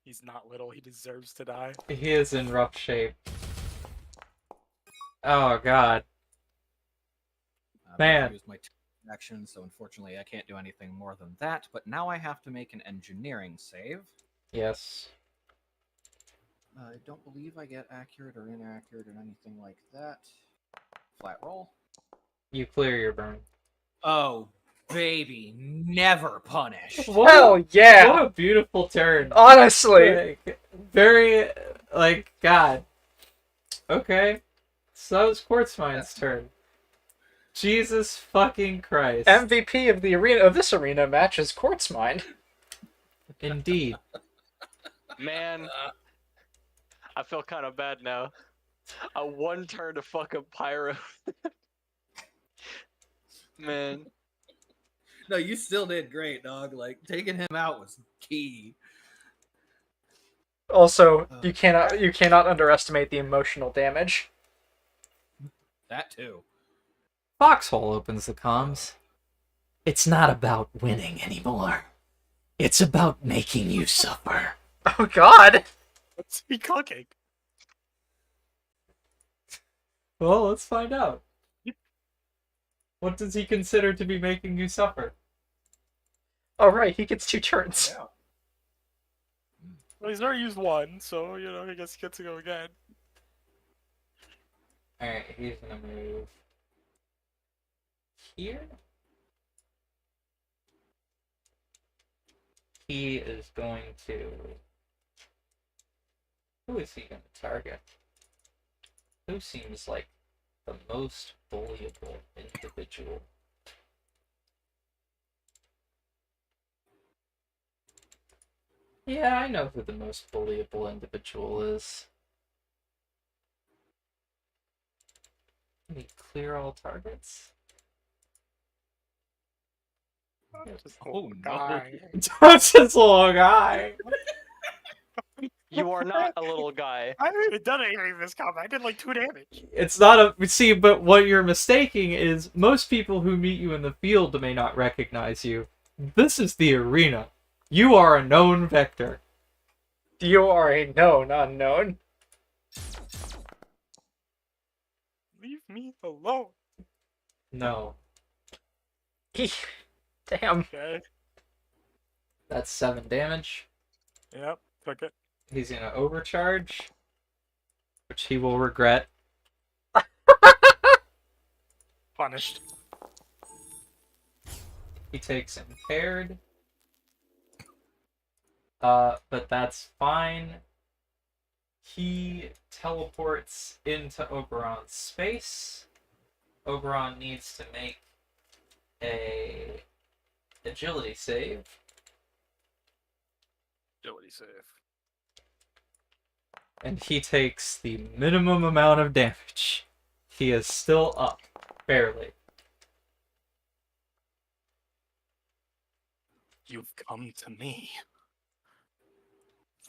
He's not little. He deserves to die. He is in rough shape. Oh god. Man. I used my action, so unfortunately I can't do anything more than that. But now I have to make an engineering save. Yes. I don't believe I get accurate or inaccurate or anything like that. Flat roll. You clear your burn. Oh, baby, never punish. Hell yeah! What a beautiful turn. Honestly. Like, very, like, God. Okay. So that was Quartzmine's turn. Jesus fucking Christ. MVP of this arena match is Quartzmine. Indeed. Man, I feel kind of bad now. A 1 turn to fuck up Pyro. Man. No, you still did great, dog. Like, taking him out was key. Also, you cannot underestimate the emotional damage. That too. Foxhole opens the comms. It's not about winning anymore. It's about making you suffer. Oh god! What's he cooking? Well, let's find out. What does he consider to be making you suffer? Oh right, he gets 2 turns. Yeah. Well, he's already used 1, so I guess he gets to go again. Alright, he's gonna move here. He is going to... Who is he going to target? Who seems like the most bullyable individual? Yeah, I know who the most bullyable individual is. Let me clear all targets. Just Oh, little no. guy. That's his little guy. You are not a little guy. I haven't even done anything in this combat. I did like 2 damage. It's not a... See, but what you're mistaking is most people who meet you in the field may not recognize you. This is the arena. You are a known vector. You are a known unknown. Leave me alone. No. Damn. Okay. That's 7 damage. Yep. Took it. He's gonna overcharge, which he will regret. Punished. He takes impaired. But that's fine. He teleports into Oberon's space. Oberon needs to make a agility save. Agility save. And he takes the minimum amount of damage. He is still up, barely. You've come to me.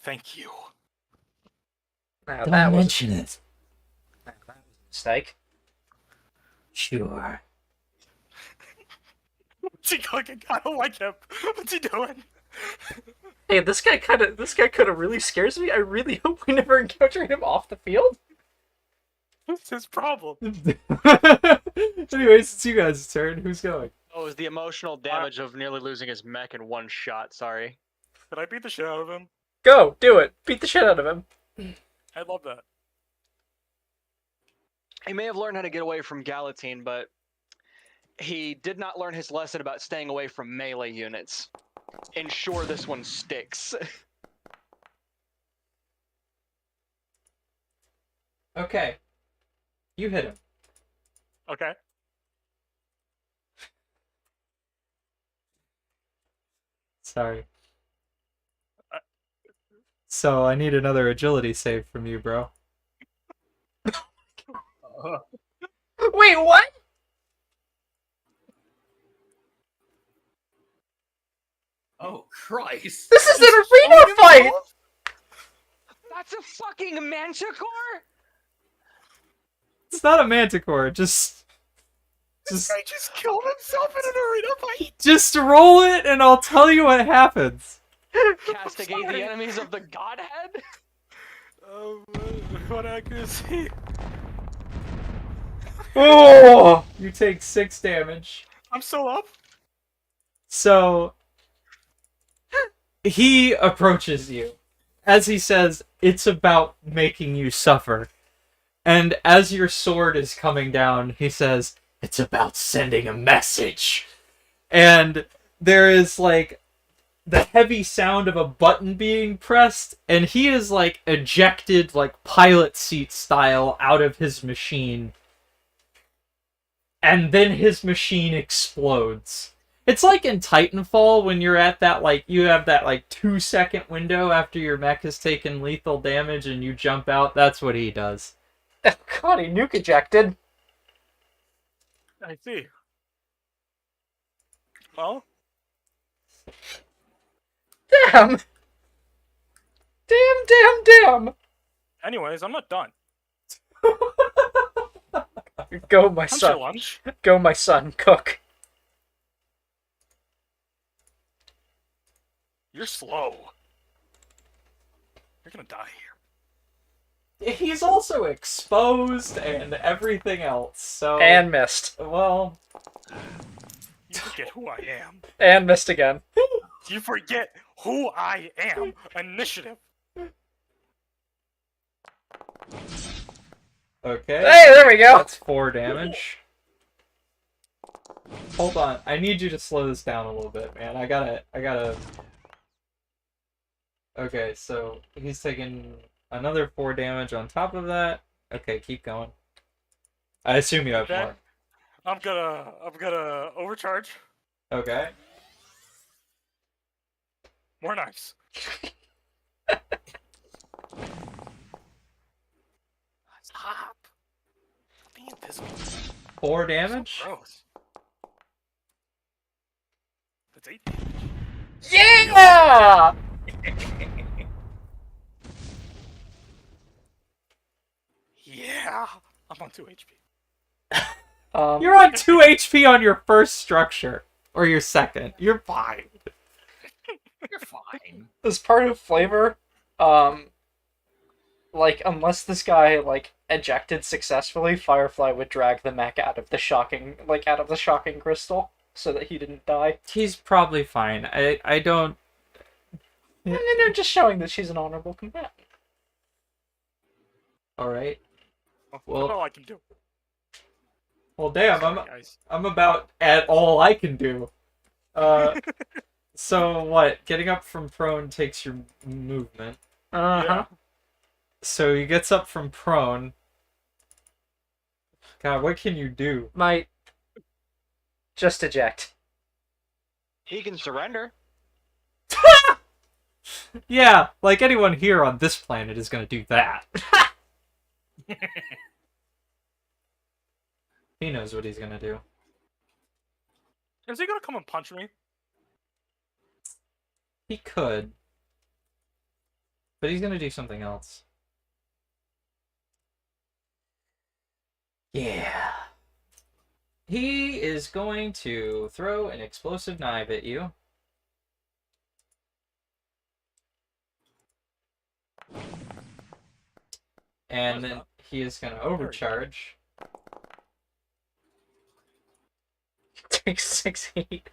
Thank you. Now Don't that was mention it. now that was a mistake. Sure. What's he cooking? I don't like him. What's he doing? Hey, this guy kind of really scares me. I really hope we never encounter him off the field. What's his problem? Anyways, it's you guys' turn. Who's going? Oh, it was the emotional damage of nearly losing his mech in one shot. Sorry. Could I beat the shit out of him? Go, do it. Beat the shit out of him. I love that. He may have learned how to get away from Galatine, but he did not learn his lesson about staying away from melee units. Ensure this one sticks. Okay. You hit him. Okay. Sorry. So I need another agility save from you, bro. Wait, what? Oh, Christ! This is an arena fight! That's a fucking manticore? It's not a manticore, just This guy just killed himself in an arena fight. roll it and I'll tell you what happens. Castigate the enemies of the Godhead? What accuracy? Oh! You take 6 damage. I'm still up. So he approaches you. As he says, it's about making you suffer. And as your sword is coming down, he says, it's about sending a message. And there is like the heavy sound of a button being pressed, and he is like ejected like pilot seat style out of his machine. And then his machine explodes. It's like in Titanfall when you're at that, like, you have that, like, 2-second window after your mech has taken lethal damage and you jump out. That's what he does. God, he nuke ejected. I see. Well, Damn! Damn! anyways, I'm not done. Go, my How's your son. lunch? Go, my son. Cook. You're slow. You're gonna die here. He's also exposed and everything else, so... And missed. Well... You forget who I am. And missed again. You forget who I am. Initiative. Okay. Hey, there we go! That's 4 damage. Hold on, I need you to slow this down a little bit, man. I gotta... Okay, so he's taking another 4 damage on top of that. Okay, keep going. I assume you have Okay. more. I'm gonna overcharge. Okay. More knives. Stop. Be invisible. 4 So damage? gross. That's 8 damage. Yeah! Yeah. I'm on 2 HP. You're on 2 HP on your first structure. Or your second. You're fine. You're fine. As part of flavor, like, unless this guy, like, ejected successfully, Firefly would drag the mech out of the shocking crystal so that he didn't die. He's probably fine. I don't... And then they're just showing that she's an honorable combatant. Alright. Well, Well- that's all I can do. Well, damn, Sorry, guys. I'm about at all I can do. So what? Getting up from prone takes your movement. Uh-huh. Yeah. So he gets up from prone. God, what can you do? Might just eject. He can surrender. Yeah, like anyone here on this planet is gonna do that. He knows what he's gonna do. Is he gonna come and punch me? He could. But he's gonna do something else. Yeah. He is going to throw an explosive knife at you. And Nice then job. he is going to overcharge. Take 6 heat.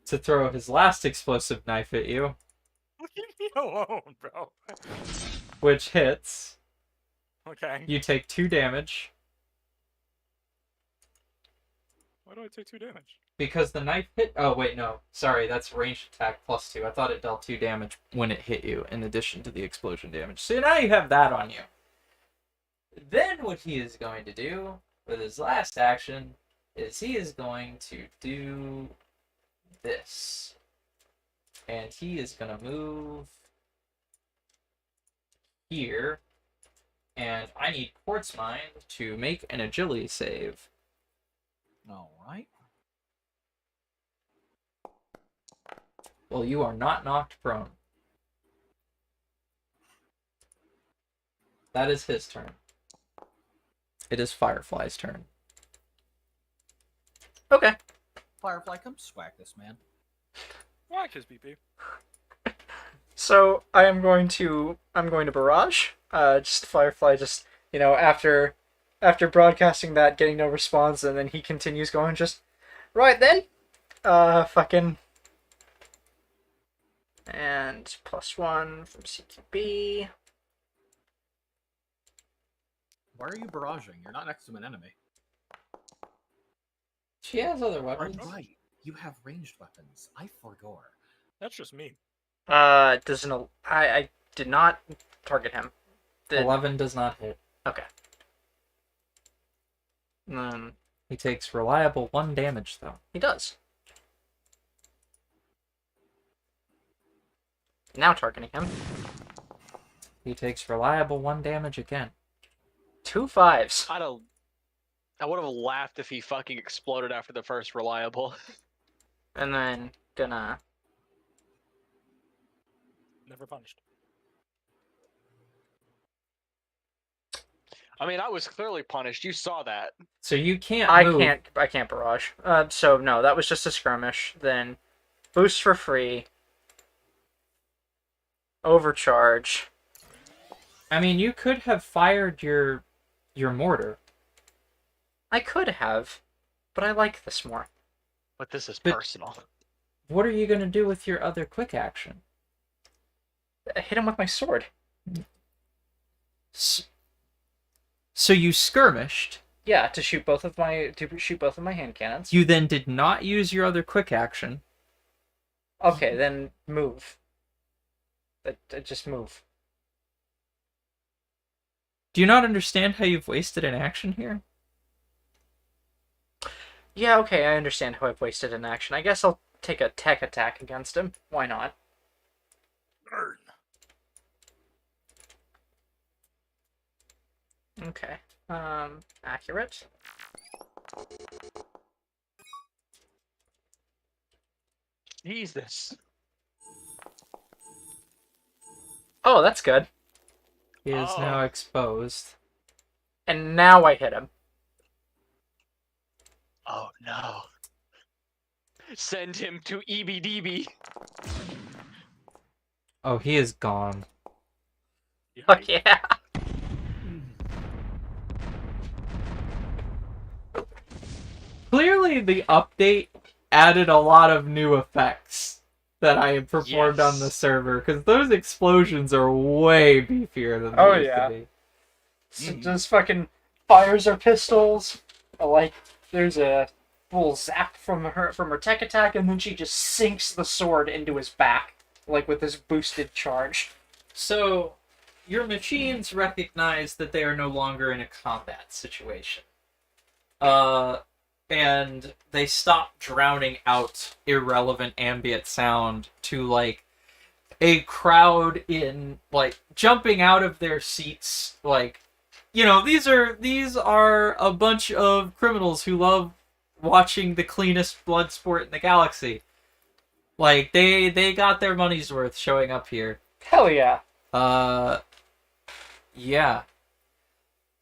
To throw his last explosive knife at you, Leave me alone, bro. which hits. Okay. You take 2 damage Why do I take 2 damage? because the knife hit. Oh, wait, no. Sorry, that's ranged attack plus 2. I thought it dealt 2 damage when it hit you, in addition to the explosion damage. So now you have that on you. Then what he is going to do with his last action is he is going to do this. And he is going to move here. And I need Quartz Mind to make an agility save. All right. Well, you are not knocked prone. That is his turn. It is Firefly's turn. Okay. Firefly, come swag this man. Whack his BP. So I'm going to barrage. Just Firefly, just after broadcasting that, getting no response, and then he continues going. Just right then, fucking, and +1 from CQB. Why are you barraging? You're not next to an enemy. She has other weapons. Right. You have ranged weapons. I forgot. That's just me. Doesn't I did not target him. 11 does not hit. Okay. He takes reliable 1 damage, though. He does. Now targeting him. He takes reliable 1 damage again. 2 5s. I would have laughed if he fucking exploded after the first reliable. And then gonna. Never punished. I mean, I was clearly punished. You saw that. So you can't I move. can't barrage. So no, that was just a skirmish. Then boost for free. Overcharge. I mean, you could have fired your mortar. I could have, but I like this more. But this is But- personal. What are you going to do with your other quick action? I hit him with my sword. So you skirmished. Yeah, to shoot both of my hand cannons. You then did not use your other quick action. Okay, then move. Just move. Do you not understand how you've wasted an action here? Yeah, okay, I understand how I've wasted an action. I guess I'll take a tech attack against him. Why not? Burn. Okay. Accurate. Jesus. Oh, that's good. He is Oh. now exposed. And now I hit him. Oh no. Send him to EBDB. Oh, he is gone. Fuck yeah. Clearly, the update added a lot of new effects that I have performed on the Yes. server, because those explosions are way beefier than they Oh, used yeah. to be. So just fucking fires her pistols. Like there's a full zap from her tech attack, and then she just sinks the sword into his back, like with this boosted charge. So, your machines recognize that they are no longer in a combat situation. And they stop drowning out irrelevant ambient sound to, like, a crowd in, like, jumping out of their seats, like, these are a bunch of criminals who love watching the cleanest blood sport in the galaxy. Like, they got their money's worth showing up here. Hell yeah. Yeah.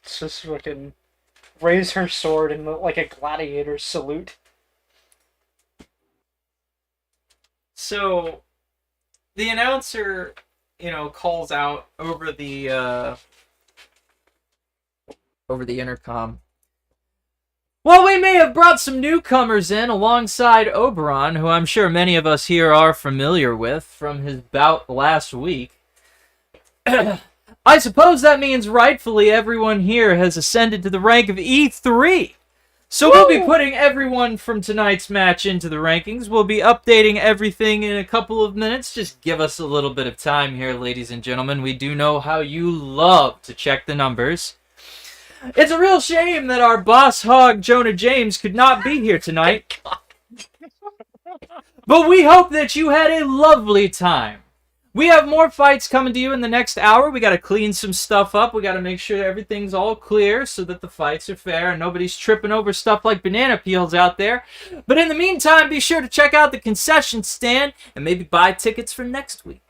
Just fucking raise her sword in like a gladiator's salute. So the announcer, calls out over the intercom. Well, we may have brought some newcomers in alongside Oberon, who I'm sure many of us here are familiar with from his bout last week. I suppose that means rightfully everyone here has ascended to the rank of E3. So we'll be putting everyone from tonight's match into the rankings. We'll be updating everything in a couple of minutes. Just give us a little bit of time here, ladies and gentlemen. We do know how you love to check the numbers. It's a real shame that our boss hog, Jonah James, could not be here tonight. But we hope that you had a lovely time. We have more fights coming to you in the next hour. We got to clean some stuff up. We got to make sure everything's all clear so that the fights are fair and nobody's tripping over stuff like banana peels out there. But in the meantime, be sure to check out the concession stand and maybe buy tickets for next week.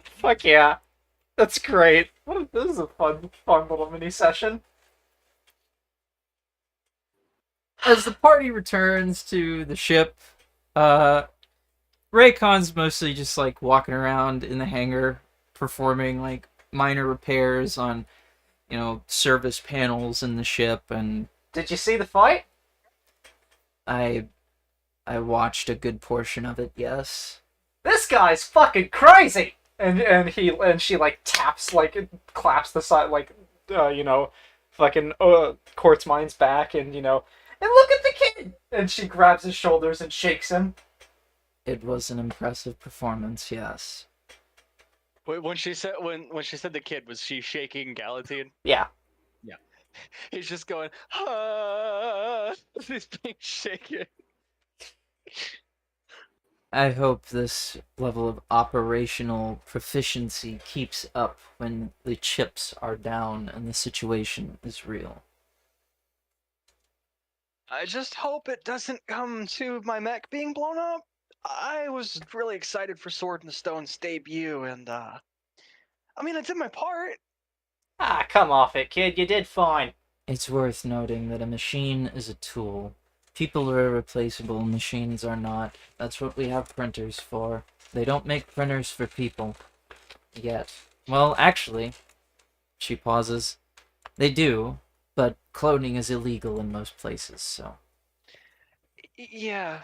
Fuck yeah. That's great. This is a fun little mini session. As the party returns to the ship, Raycon's mostly just like walking around in the hangar, performing like minor repairs on, service panels in the ship, and Did you see the fight? I watched a good portion of it. Yes. This guy's fucking crazy. And she like taps, like claps the side, like fucking Quartz Mine's back, and and look at the kid. And she grabs his shoulders and shakes him. It was an impressive performance. Yes. Wait, when she said the kid, was she shaking Galatine? Yeah. He's just going, ah, he's being shaken. I hope this level of operational proficiency keeps up when the chips are down and the situation is real. I just hope it doesn't come to my mech being blown up. I was really excited for Sword in the Stone's debut, and I did my part. Ah, come off it, kid. You did fine. It's worth noting that a machine is a tool. People are irreplaceable, machines are not. That's what we have printers for. They don't make printers for people. Yet. Well, actually, she pauses. They do, but cloning is illegal in most places, so. Yeah,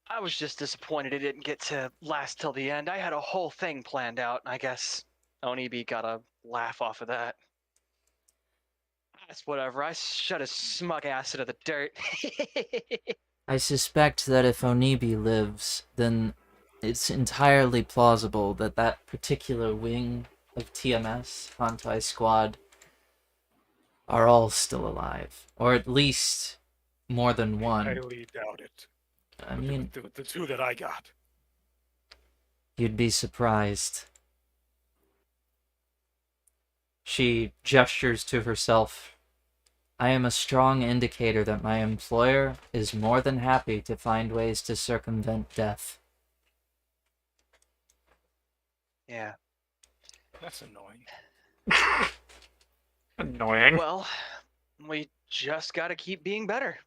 I was just disappointed it didn't get to last till the end. I had a whole thing planned out, and I guess Onibi got a laugh off of that. That's whatever. I shut his smug ass into the dirt. I suspect that if Onibi lives, then it's entirely plausible that that particular wing of TMS, Hantai Squad, are all still alive. Or at least more than one. Highly doubt it. I mean, The two that I got. you'd be surprised. She gestures to herself. I am a strong indicator that my employer is more than happy to find ways to circumvent death. Yeah. That's annoying. Annoying. Well, we just gotta keep being better.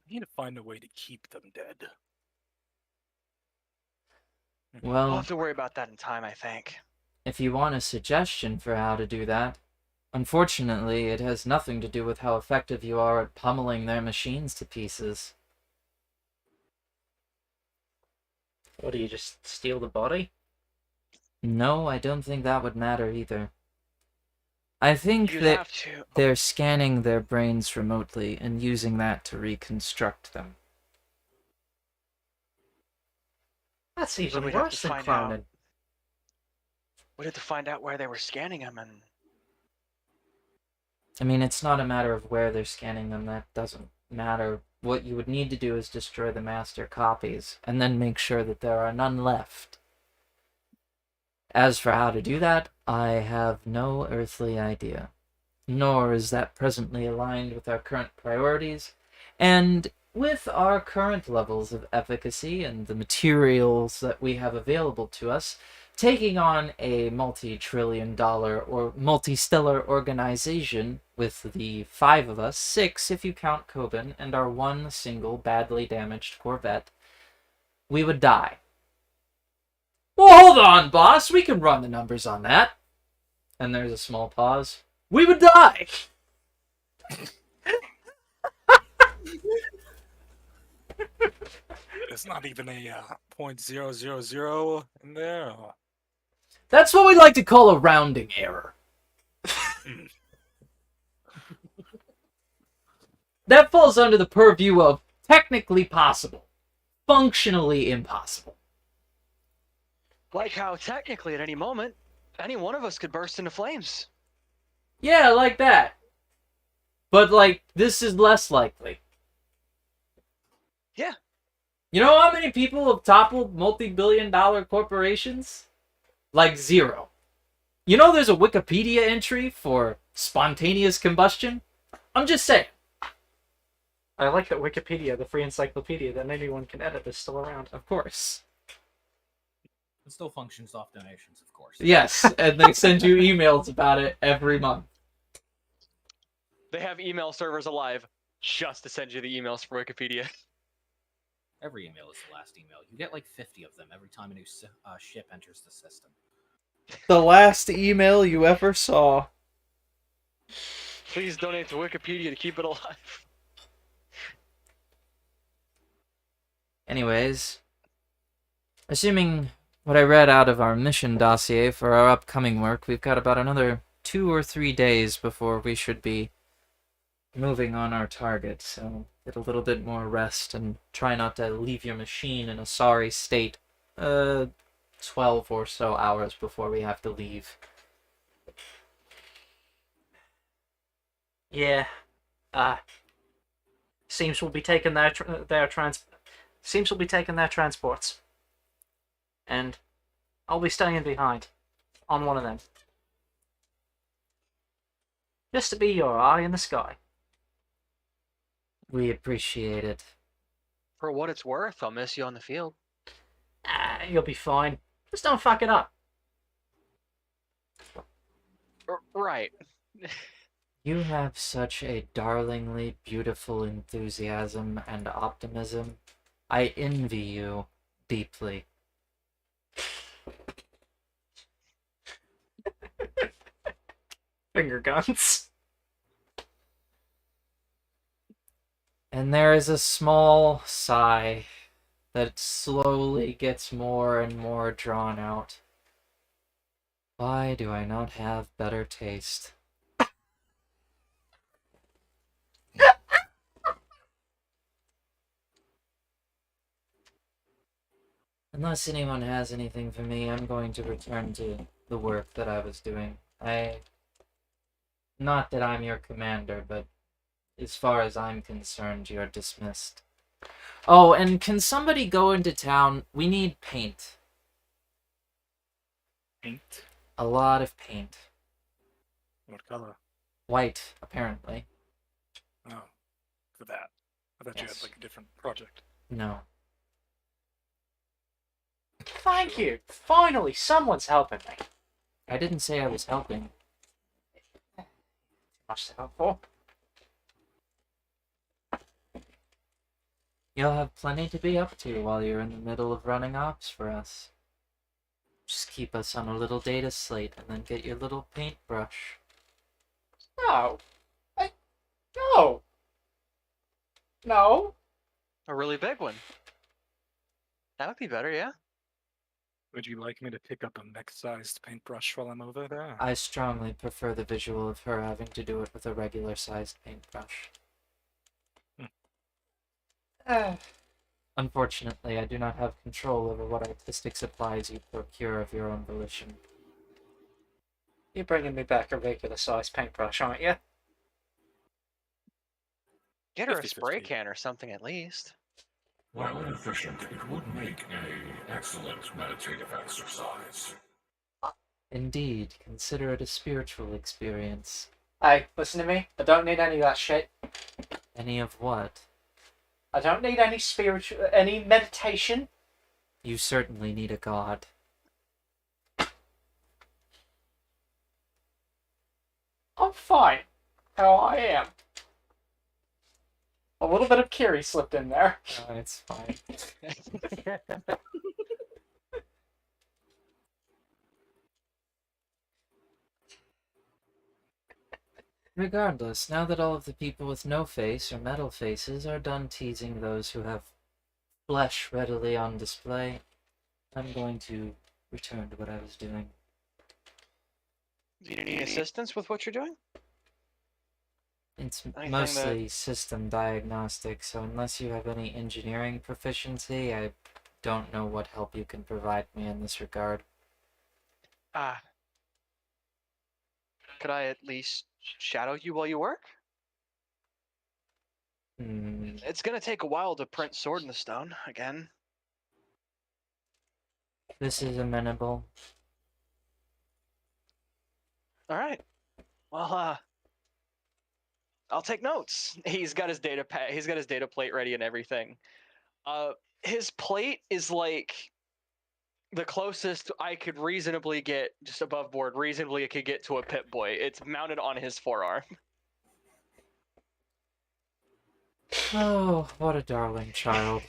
We need to find a way to keep them dead. We'll Well, have to worry about that in time, I think. if you want a suggestion for how to do that, unfortunately, it has nothing to do with how effective you are at pummeling their machines to pieces. What, do you just steal the body? No, I don't think that would matter either. I think You'd that have to. they're scanning their brains remotely and using that to reconstruct them. That's even we'd have worse to than find out. cloning. We'd have to find out where they were scanning him, and I mean, it's not a matter of where they're scanning them, that doesn't matter. What you would need to do is destroy the master copies, and then make sure that there are none left. As for how to do that, I have no earthly idea. Nor is that presently aligned with our current priorities, and with our current levels of efficacy and the materials that we have available to us, taking on a multi-trillion-dollar or multi-stellar organization with the 5 of us, 6 if you count Coben, and our one single badly damaged Corvette, we would die. Well, hold on, boss. We can run the numbers on that. And there's a small pause. We would die! There's not even a .000 in there. Or... That's what we like to call a rounding error. That falls under the purview of technically possible, functionally impossible. Like how technically at any moment, any one of us could burst into flames. Yeah, like that. But, like, this is less likely. Yeah. You know how many people have toppled multi-billion-dollar corporations? Like 0. You know there's a Wikipedia entry for spontaneous combustion? I'm just saying. I like that Wikipedia, the free encyclopedia that anyone can edit, is still around. Of course. It still functions off donations, of course. Yes, and they send you emails about it every month. They have email servers alive just to send you the emails for Wikipedia. Every email is the last email. You get like 50 of them every time a new ship enters the system. The last email you ever saw. Please donate to Wikipedia to keep it alive. Anyways, assuming what I read out of our mission dossier for our upcoming work, we've got about another 2 or 3 days before we should be moving on our target, so get a little bit more rest and try not to leave your machine in a sorry state 12 or so hours before we have to leave. Yeah. Seems we'll be taking their transports. And I'll be staying behind on one of them. Just to be your eye in the sky. We appreciate it. For what it's worth, I'll miss you on the field. You'll be fine. Just don't fuck it up. Right. You have such a darlingly beautiful enthusiasm and optimism. I envy you deeply. Finger guns. And there is a small sigh that slowly gets more and more drawn out. Why do I not have better taste? Unless anyone has anything for me, I'm going to return to the work that I was doing. Not that I'm your commander, but as far as I'm concerned, you're dismissed. Oh, and can somebody go into town? We need paint. Paint? A lot of paint. What color? White, apparently. Oh, for that. I thought you Yes. had like a different project. No. Thank you. Finally, someone's helping me. I didn't say I was helping. Much to help for. You'll have plenty to be up to while you're in the middle of running ops for us. Just keep us on a little data slate and then get your little paintbrush. No. No. No. A really big one. That would be better, yeah? Would you like me to pick up a mech-sized paintbrush while I'm over there? I strongly prefer the visual of her having to do it with a regular-sized paintbrush. Unfortunately, I do not have control over what artistic supplies you procure of your own volition. You're bringing me back a regular-sized paintbrush, aren't you? Get her a 50-50. spray can or something at least. While inefficient, it would make an excellent meditative exercise. Indeed, consider it a spiritual experience. Hey, listen to me. I don't need any of that shit. Any of what? I don't need any meditation. You certainly need a god. I'm fine. How I am. A little bit of Kiri slipped in there. No, it's fine. Regardless, now that all of the people with no face or metal faces are done teasing those who have flesh readily on display, I'm going to return to what I was doing. Do you need any assistance with what you're doing? It's Anything mostly system diagnostic, so unless you have any engineering proficiency, I don't know what help you can provide me in this regard. Could I at least shadow you while you work? It's gonna take a while to print Sword in the Stone again. This is amenable. All right. Well, I'll take notes. He's got his he's got his data plate ready and everything. His plate is like the closest I could reasonably get, just above board, reasonably I could get to a Pip-Boy. It's mounted on his forearm. Oh, what a darling child.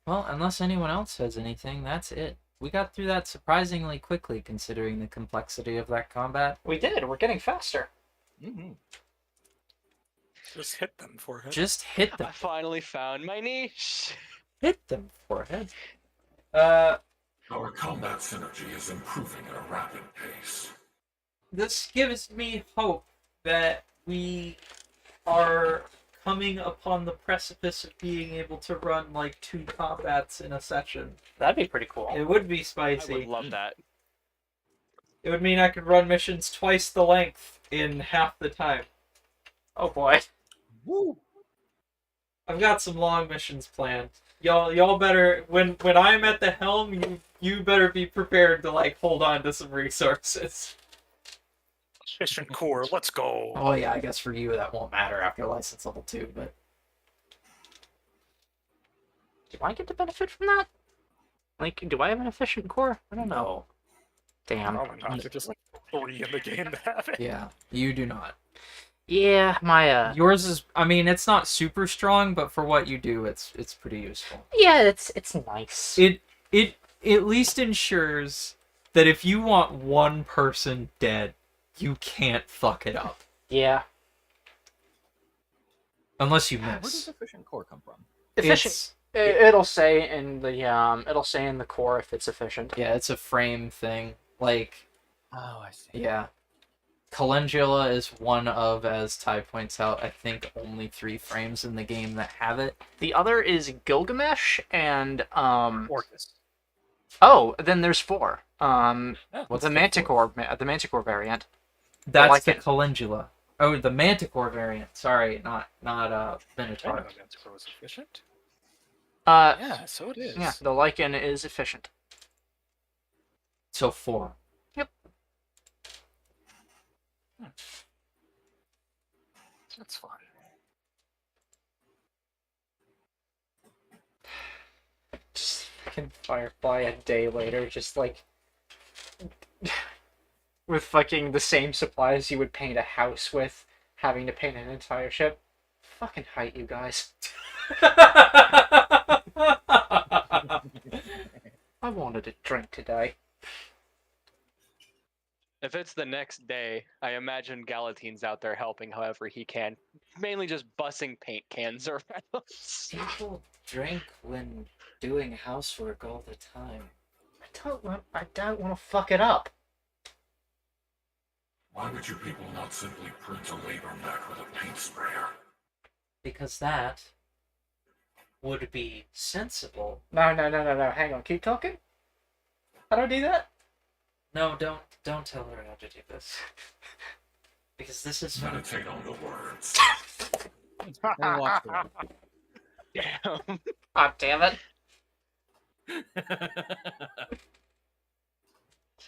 Well, unless anyone else has anything, that's it. We got through that surprisingly quickly, considering the complexity of that combat. We did. We're getting faster. Mm-hmm. Just hit them forehead. Just hit them. I finally found my niche. Hit them forehead. Our combat synergy is improving at a rapid pace. This gives me hope that we are coming upon the precipice of being able to run like 2 combats in a session. That'd be pretty cool. It would be I spicy. would love that. It would mean I could run missions twice the length in half the time. Oh boy. Woo! I've got some long missions planned. Y'all better, when I'm at the helm, you better be prepared to like hold on to some resources. Efficient core, let's go. Oh yeah, I guess for you that won't matter after license level 2, but Do I get to benefit from that? Like, do I have an efficient core? I don't know. Damn. Probably not. There's just like 3 in the game to have it. yeah, you do not. Yeah, my Yours is, I mean, it's not super strong, but for what you do, it's pretty useful. yeah, it's nice. It at least ensures that if you want one person dead, you can't fuck it up. Yeah. Unless you Where does miss. efficient core come from? Efficient. It'll say in the core if it's efficient. Yeah, it's a frame thing. Like, Oh, I see. yeah. Calendula is one of, as Ty points out, I think only 3 frames in the game that have it. The other is Gilgamesh and Orcus. oh, then there's 4. What's The the Manticore variant. That's like the it. Calendula. Oh, the Manticore variant. Sorry, not I Minotaur. know Manticore was efficient. Yeah, Yeah, so it is. the Lycan is efficient. So 4. That's fine. Just fucking Firefly a day later, just like with fucking the same supplies you would paint a house with, having to paint an entire ship. Fucking height, you guys. I wanted a drink today. If it's the next day, I imagine Galatine's out there helping however he can. Mainly just bussing paint cans around. People drink when doing housework all the time. I don't want to fuck it up. Why would you people not simply print a labor mech with a paint sprayer? Because that would be sensible. No. Hang on, keep talking. How do I do that? No, don't tell her how to do this. Because this is fun. Meditate on the words. And watch the one. Damn. God damn it.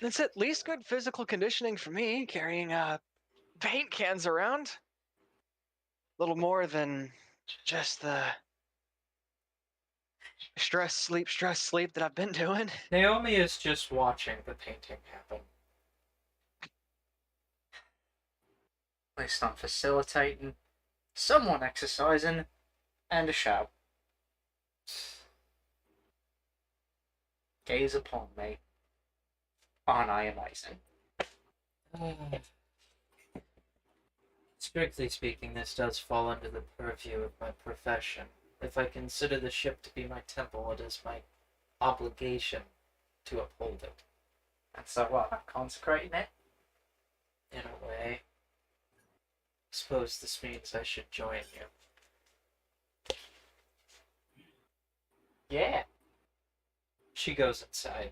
It's at least good physical conditioning for me, carrying paint cans around. A little more than just the stress, sleep that I've been doing. Naomi is just watching the painting happen. At least I'm facilitating, someone exercising, and a shout. Gaze upon me. Aren't I amazing? Strictly speaking, this does fall under the purview of my profession. If I consider the ship to be my temple, it is my obligation to uphold it. And so what? I'm consecrating it? In a way. Suppose this means I should join you. Yeah. She goes inside.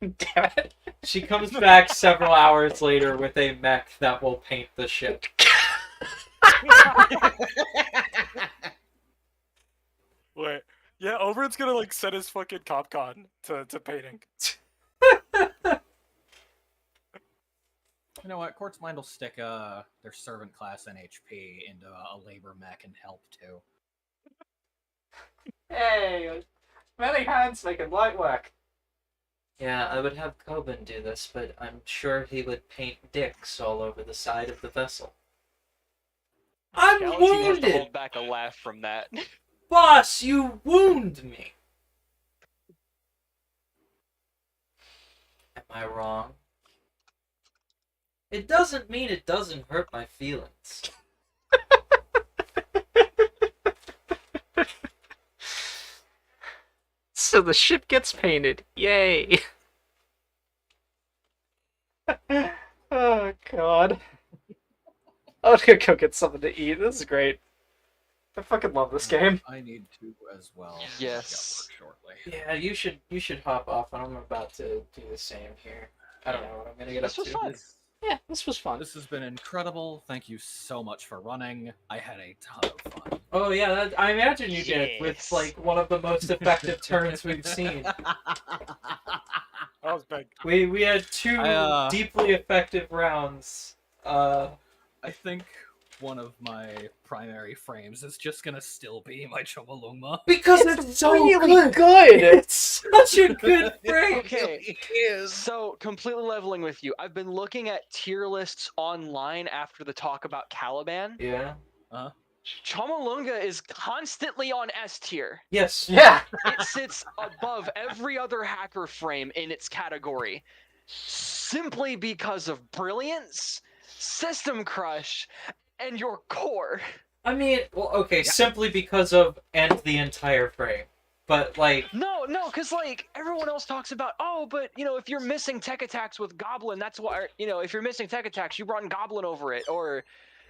Damn it. She comes back several hours later with a mech that will paint the ship. Wait. Yeah, Oberon's gonna like set his fucking CopCon to painting. You know what? Quartz Mind will stick their servant class NHP into a labor mech and help too. Hey, many hands making light work. Yeah, I would have Coben do this, but I'm sure he would paint dicks all over the side of the vessel. I'm Galaxy has to wounded! hold back a laugh from that. Boss, you wound me! Am I wrong? It doesn't mean it doesn't hurt my feelings. So the ship gets painted. Yay. Oh, God. I'm gonna go get something to eat. This is great. I fucking love this game. I need to as well. Yes. I've got work shortly. Yeah, you should hop off, and I'm about to do the same here. I don't know what I'm gonna get This up was to. fun. Yeah, this was fun. This has been incredible. Thank you so much for running. I had a ton of fun. Oh yeah, I imagine you did with Yes. like one of the most effective turns we've seen. That was big. We had two deeply effective rounds. I think one of my primary frames is just gonna still be my Chomolungma. Because it's so really good. good. It's such a good frame. Okay, so completely leveling with you. I've been looking at tier lists online after the talk about Caliban. Yeah. Chomolunga is constantly on S tier. Yes. Yeah. It sits above every other hacker frame in its category simply because of brilliance, system crush, and your core. I mean, well, okay, simply because of and the entire frame, but like. No, because like everyone else talks about, oh, but you know, if you're missing tech attacks with Goblin, that's why, you know, if you're missing tech attacks, you run Goblin over it, or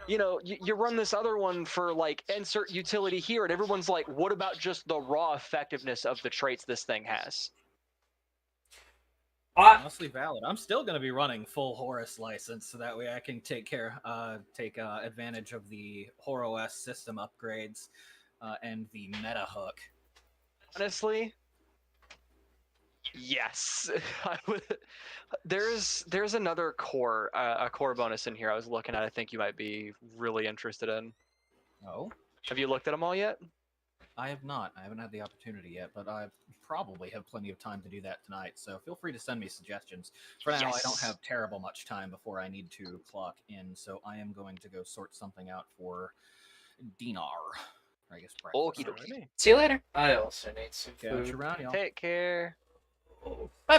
you know, you run this other one for like insert utility here, and everyone's like, what about just the raw effectiveness of the traits this thing has? Honestly valid. I'm still gonna be running full Horus license, so that way I can take advantage of the HorOS system upgrades and the meta hook. Honestly, yes. I would. There's another core, a core bonus in here I was looking at. I think you might be really interested in. Oh, Have you looked at them all yet? I have not. I haven't had the opportunity yet, but I probably have plenty of time to do that tonight. So feel free to send me suggestions. For now, I don't Yes. have terrible much time before I need to clock in, so I am going to go sort something out for Dinar. Or I guess breakfast. Okie dokie. See you later. I also need some Catch food. you around, y'all. Take care. Bye bye.